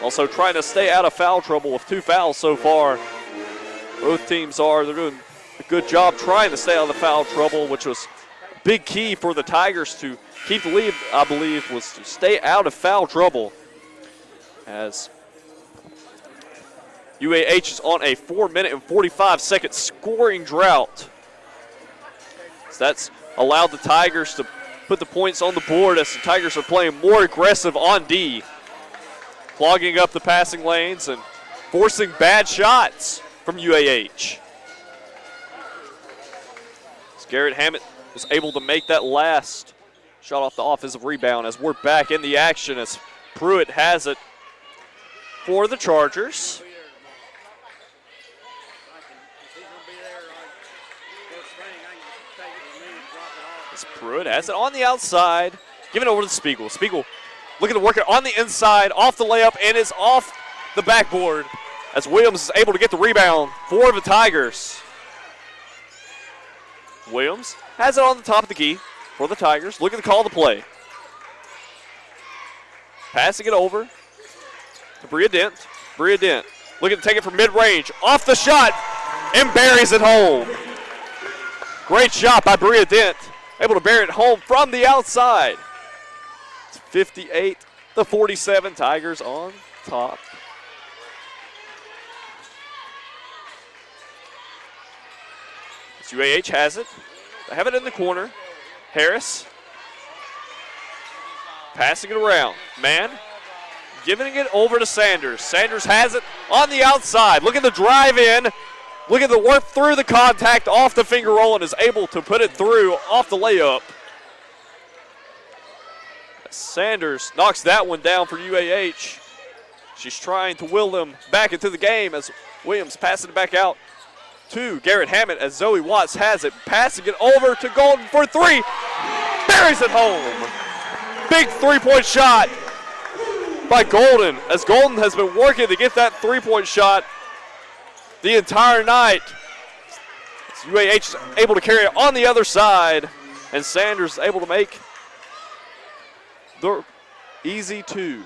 Also trying to stay out of foul trouble with 2 fouls so far. Both teams are. They're doing a good job trying to stay out of the foul trouble, which was a big key for the Tigers to keep the lead, I believe, was to stay out of foul trouble. As UAH is on a 4-minute and 45-second scoring drought. So that's allowed the Tigers to put the points on the board as the Tigers are playing more aggressive on D, clogging up the passing lanes and forcing bad shots from UAH. As Garrett-Hammett is able to make that last shot off the offensive rebound as we're back in the action as Pruitt has it for the Chargers. Pruitt has it on the outside, giving it over to Spiegel. Spiegel looking to work it on the inside, off the layup, and is off the backboard as Williams is able to get the rebound for the Tigers. Williams has it on the top of the key for the Tigers, looking to call the play. Passing it over to Bria Dent. Bria Dent looking to take it from mid-range, off the shot, and buries it home. Great shot by Bria Dent. Able to bury it home from the outside. It's 58-47. Tigers on top. UAH has it. They have it in the corner. Harris passing it around. Man giving it over to Sanders. Sanders has it on the outside. Look at the drive in. Look at the work through the contact off the finger roll and is able to put it through off the layup. Sanders knocks that one down for UAH. She's trying to will them back into the game as Williams passing it back out to Garrett-Hammett as Zoe Watts has it, passing it over to Golden for 3. Buries it home. Big three-point shot by Golden as Golden has been working to get that three-point shot the entire night. UAH is able to carry it on the other side, and Sanders is able to make the easy 2.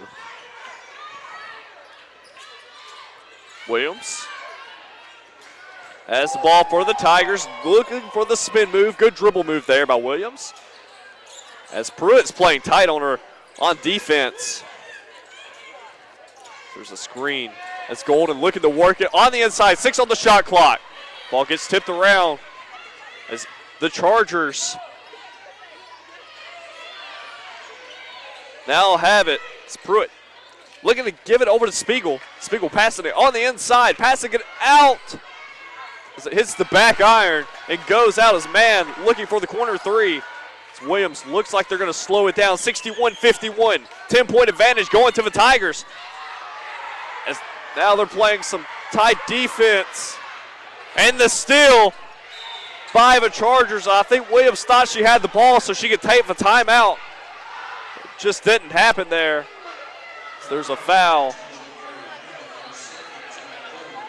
Williams has the ball for the Tigers, looking for the spin move. Good dribble move there by Williams. As Pruitt's playing tight on her on defense. There's a screen. As Golden looking to work it on the inside. 6 on the shot clock. Ball gets tipped around as the Chargers Now have it. It's Pruitt looking to give it over to Spiegel. Spiegel passing it on the inside, passing it out as it hits the back iron and goes out as man looking for the corner three. As Williams looks like they're going to slow it down. 61-51. 10-point advantage going to the Tigers. As now they're playing some tight defense. And the steal by the Chargers. I think Williams thought she had the ball so she could take the timeout. It just didn't happen there. So there's a foul.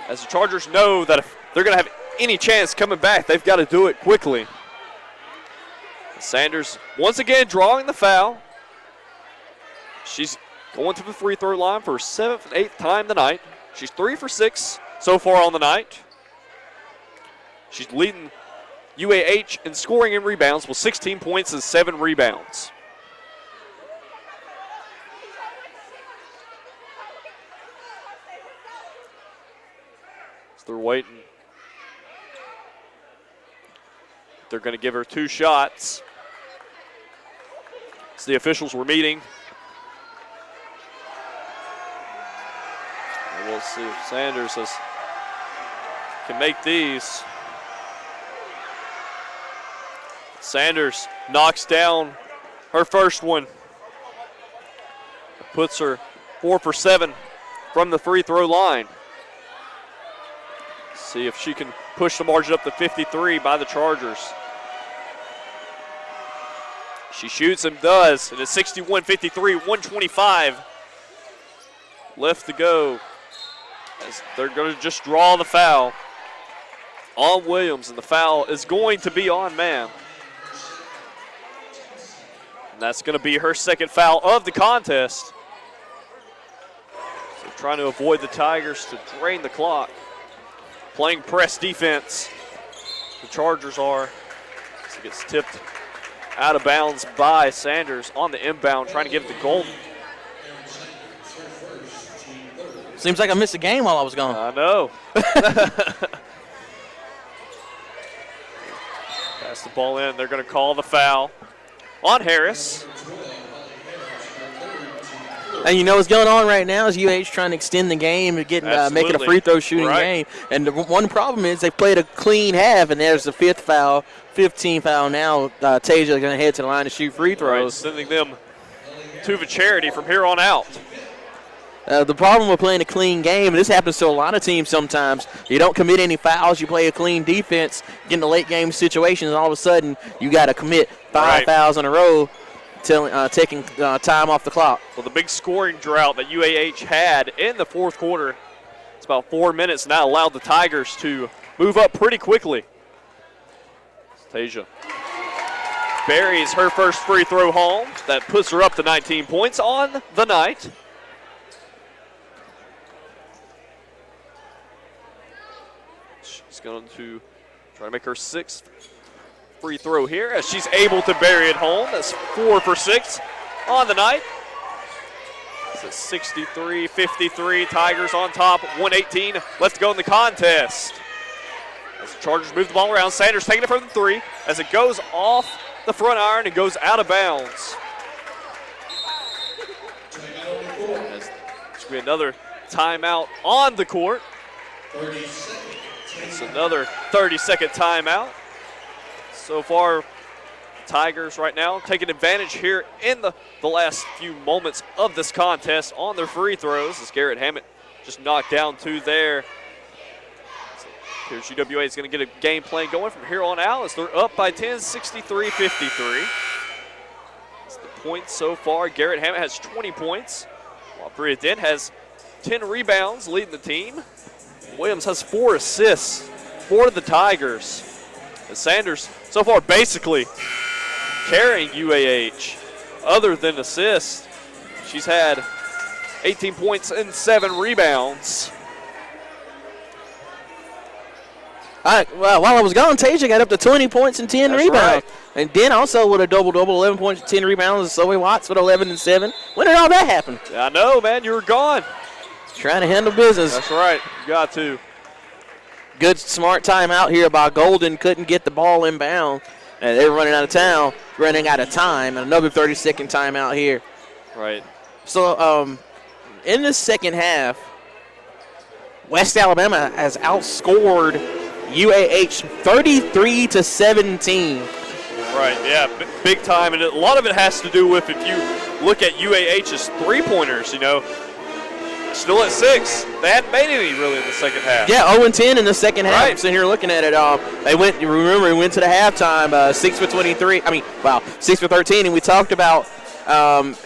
As the Chargers know that if they're going to have any chance coming back, they've got to do it quickly. Sanders once again drawing the foul. She's going to the free throw line for her 7th and 8th time tonight. She's 3 for 6 so far on the night. She's leading UAH in scoring and rebounds with 16 points and 7 rebounds. So they're waiting. They're going to give her 2 shots. So the officials were meeting. And we'll see if Sanders can make these. Sanders knocks down her first one. Puts her 4 for 7 from the free throw line. See if she can push the margin up to 53 by the Chargers. She shoots and does. And it's 61-53, 125 left to go. As they're going to just draw the foul on Williams, and the foul is going to be on man. And that's going to be her second foul of the contest. So trying to avoid the Tigers to drain the clock. Playing press defense. The Chargers are. So it gets tipped out of bounds by Sanders on the inbound, trying to give it to Golden. Seems like I missed a game while I was gone. I know. Pass the ball in. They're going to call the foul on Harris. And you know what's going on right now is UAH trying to extend the game and make it a free throw shooting game. And the one problem is they played a clean half, and there's the 5th foul, 15th foul now. Tasia going to head to the line to shoot free throws. Right, sending them to the charity from here on out. The problem with playing a clean game, and this happens to a lot of teams sometimes, you don't commit any fouls, you play a clean defense, get into late game situations, and all of a sudden you got to commit 5 fouls in a row, taking time off the clock. Well, the big scoring drought that UAH had in the 4th quarter, it's about 4 minutes now, allowed the Tigers to move up pretty quickly. Tasia buries her first free throw home. That puts her up to 19 points on the night. She's going to try to make her 6th free throw here as she's able to bury it home. That's 4 for 6 on the night. It's 63-53. Tigers on top. 1:18 left to go in the contest. As the Chargers move the ball around, Sanders taking it from the 3 as it goes off the front iron and goes out of bounds. As there's be another timeout on the court. It's another 30-second timeout. So far, Tigers right now taking advantage here in the last few moments of this contest on their free throws as Garrett Hammett just knocked down 2 there. So here's UWA is going to get a game plan going from here on out as they're up by 10, 63-53. That's the points so far. Garrett Hammett has 20 points, while Bria Dent has 10 rebounds leading the team. Williams has 4 assists for the Tigers. And Sanders so far basically carrying UAH. Other than assists, she's had 18 points and 7 rebounds. Well, while I was gone, Tasia got up to 20 points and 10 rebounds. Right. And then also with a double-double, 11 points and 10 rebounds. Zoe Watts with 11 and 7. When did all that happen? I know, man. You were gone. Trying to handle business. That's right. You got to. Good, smart timeout here by Golden. Couldn't get the ball inbound. And they were running out of time. And another 30-second timeout here. Right. So in the second half, West Alabama has outscored UAH 33-17. Right, yeah, big time. And a lot of it has to do with, if you look at UAH's three-pointers, still at 6. They hadn't made any really in the second half. Yeah, 0-10 in the second half. Right. I'm sitting here looking at it. They went to the halftime 6 for 23. 6 for 13. And we talked about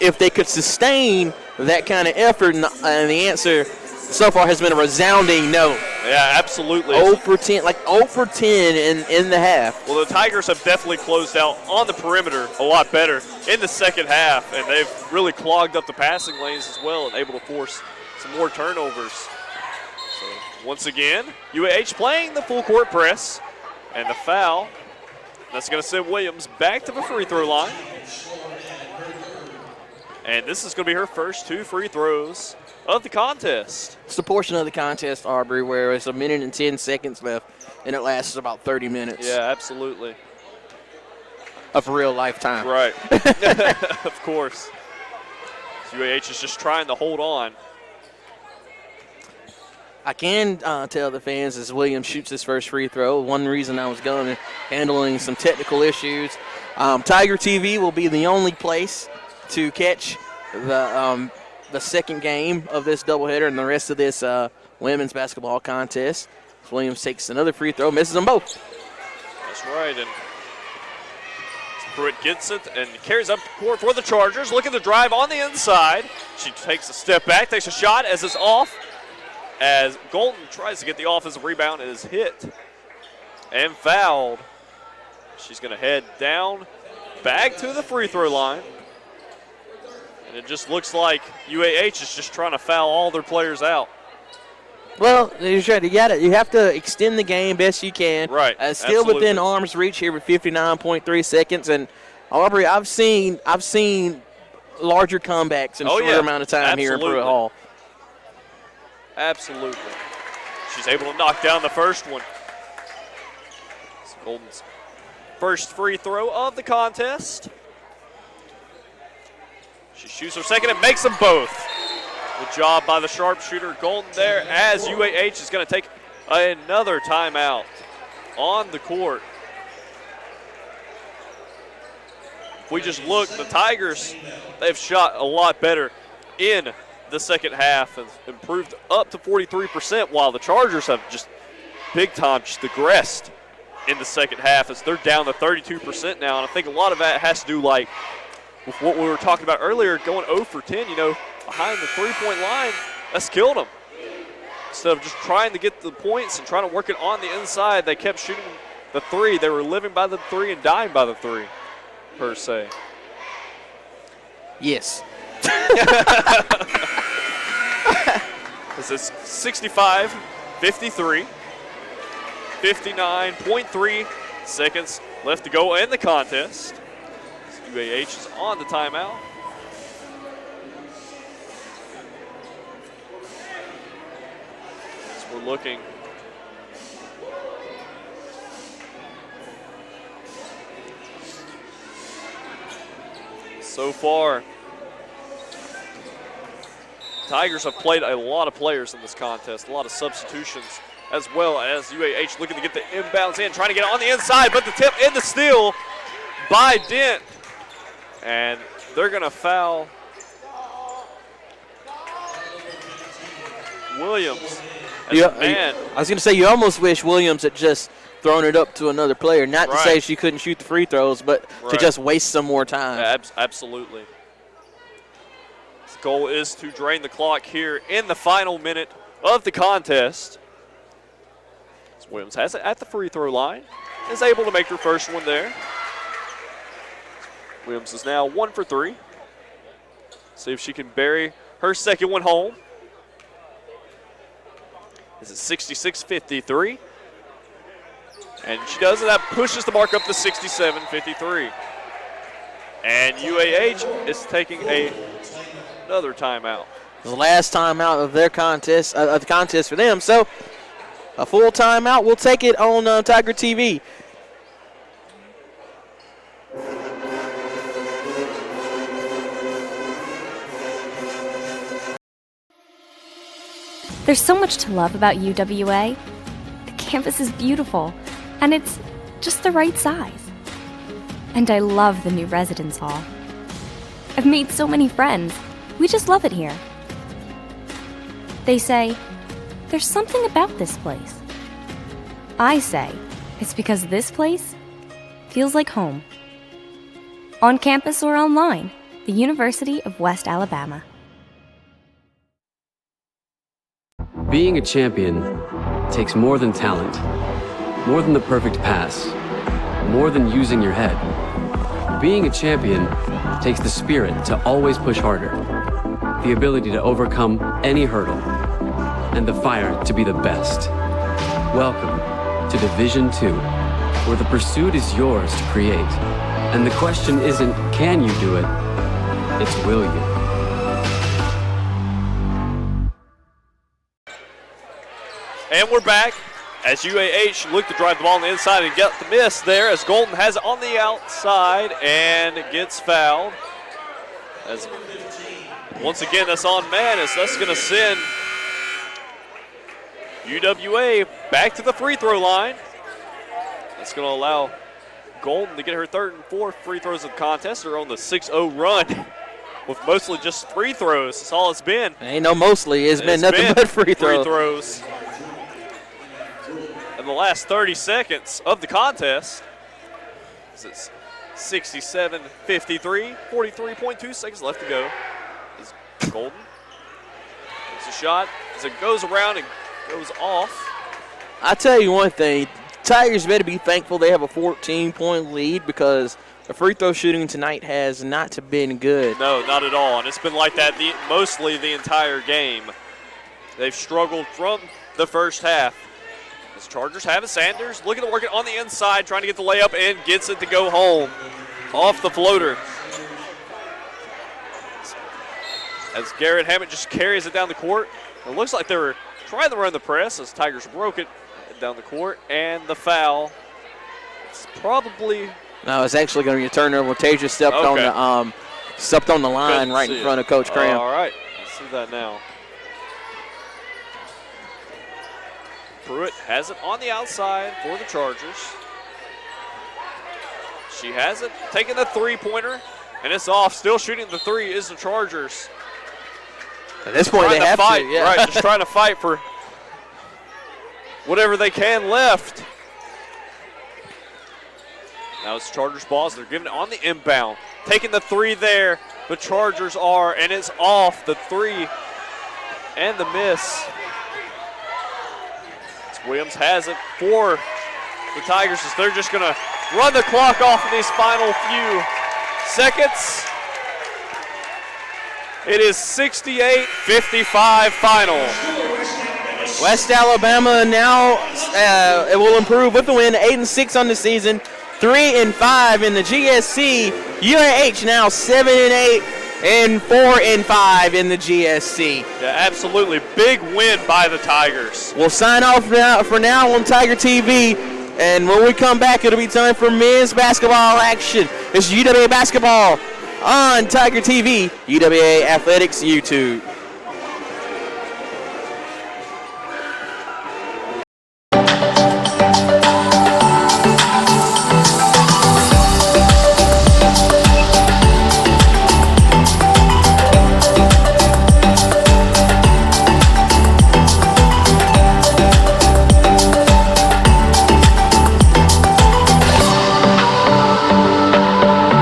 if they could sustain that kind of effort, and the answer so far has been a resounding no. Yeah, absolutely. 0 for 10, like 0 for 10 in the half. Well, the Tigers have definitely closed out on the perimeter a lot better in the second half, and they've really clogged up the passing lanes as well and able to force some more turnovers. So once again, UAH playing the full court press, and the foul. That's going to send Williams back to the free throw line. And this is going to be her first 2 free throws of the contest. It's the portion of the contest, Aubrey, where it's 1 minute and 10 seconds left, and it lasts about 30 minutes. Yeah, absolutely. Of real lifetime. Right. Of course. UAH is just trying to hold on. I can tell the fans as Williams shoots his first free throw. One reason I was going handling some technical issues. Tiger TV will be the only place to catch the second game of this doubleheader and the rest of this women's basketball contest. Williams takes another free throw, misses them both. That's right, and Pruitt gets it and carries up court for the Chargers. Looking to drive on the inside. She takes a step back, takes a shot as it's off. As Golden tries to get the offensive rebound, it is hit and fouled. She's going to head down, back to the free throw line. And it just looks like UAH is just trying to foul all their players out. Well, you have to extend the game best you can. Right. Still absolutely. within arm's reach here with 59.3 seconds. And Aubrey, I've seen larger comebacks in a shorter amount of time here in Pruitt Hall. Absolutely. She's able to knock down the first one. It's Golden's first free throw of the contest. She shoots her second and makes them both. Good job by the sharpshooter Golden there, as UAH is going to take another timeout on the court. If we just look, the Tigers, they've shot a lot better in the second half and improved up to 43%, while the Chargers have just big time just digressed in the second half as they're down to 32% now. And I think a lot of that has to do with what we were talking about earlier, going 0 for 10, behind the three-point line. That's killed them. Instead of just trying to get the points and trying to work it on the inside, they kept shooting the three. They were living by the three and dying by the three, per se. Yes. This is 65-53. 59.3 seconds left to go in the contest. UAH is on the timeout. So we're looking. So far, Tigers have played a lot of players in this contest, a lot of substitutions, as well as UAH looking to get the inbounds in, trying to get it on the inside, but the tip and the steal by Dent. And they're going to foul Williams. I was going to say, you almost wish Williams had just thrown it up to another player. Not to say she couldn't shoot the free throws, but to just waste some more time. Yeah, absolutely. The goal is to drain the clock here in the final minute of the contest. As Williams has it at the free throw line, is able to make her first one there. Williams is now 1 for 3. See if she can bury her second one home. This is 66-53. And she does, and that pushes the mark up to 67-53. And UAH is taking another timeout. The last timeout of their contest, the contest for them. So a full timeout. We'll take it on Tiger TV. There's so much to love about UWA. The campus is beautiful, and it's just the right size. And I love the new residence hall. I've made so many friends. We just love it here. They say, there's something about this place. I say, it's because this place feels like home. On campus or online, the University of West Alabama. Being a champion takes more than talent, more than the perfect pass, more than using your head. Being a champion takes the spirit to always push harder, the ability to overcome any hurdle, and the fire to be the best. Welcome to Division 2, where the pursuit is yours to create. And the question isn't, can you do it? It's, will you? And we're back as UAH look to drive the ball on the inside and get the miss there as Golden has it on the outside and gets fouled. As once again, that's on Manis. That's going to send UWA back to the free throw line. That's going to allow Golden to get her third and fourth free throws of the contest. They're on the 6-0 run with mostly just free throws. That's all it's been. Ain't no mostly. It's been nothing but free throws. In the last 30 seconds of the contest, it's 67-53, 43.2 seconds left to go. Is Golden. It's a shot as it goes around and goes off. I tell you one thing, Tigers better be thankful they have a 14-point lead because the free throw shooting tonight has not been good. No, not at all, and it's been like that mostly the entire game. They've struggled from the first half. As Chargers have it, Sanders looking to work it on the inside, trying to get the layup and gets it to go home off the floater. As Garrett Hammett just carries it down the court. It looks like they were trying to run the press as Tigers broke it down the court, and the foul. It's probably no, it's actually going to be a turnover. Tasia stepped on the line right in front of Coach Cram. All right, let's see that now. Pruitt has it on the outside for the Chargers. She has it, taking the three-pointer, and it's off. Still shooting the three is the Chargers. At this point, they have fight, to. Yeah. Right, just trying to fight for whatever they can left. Now it's Chargers' ball, so they're giving it on the inbound. Taking the three there, the Chargers are, and it's off. The three and the miss. Williams has it for the Tigers as they're just going to run the clock off in these final few seconds. It is 68-55 final. West Alabama now it will improve with the win, 8-6 on the season, 3-5 in the GSC. UAH now 7-8 and 4-5 in the GSC. Yeah, absolutely. Big win by the Tigers. We'll sign off for now on Tiger TV, and when we come back, it'll be time for men's basketball action. It's UWA basketball on Tiger TV, UWA Athletics YouTube.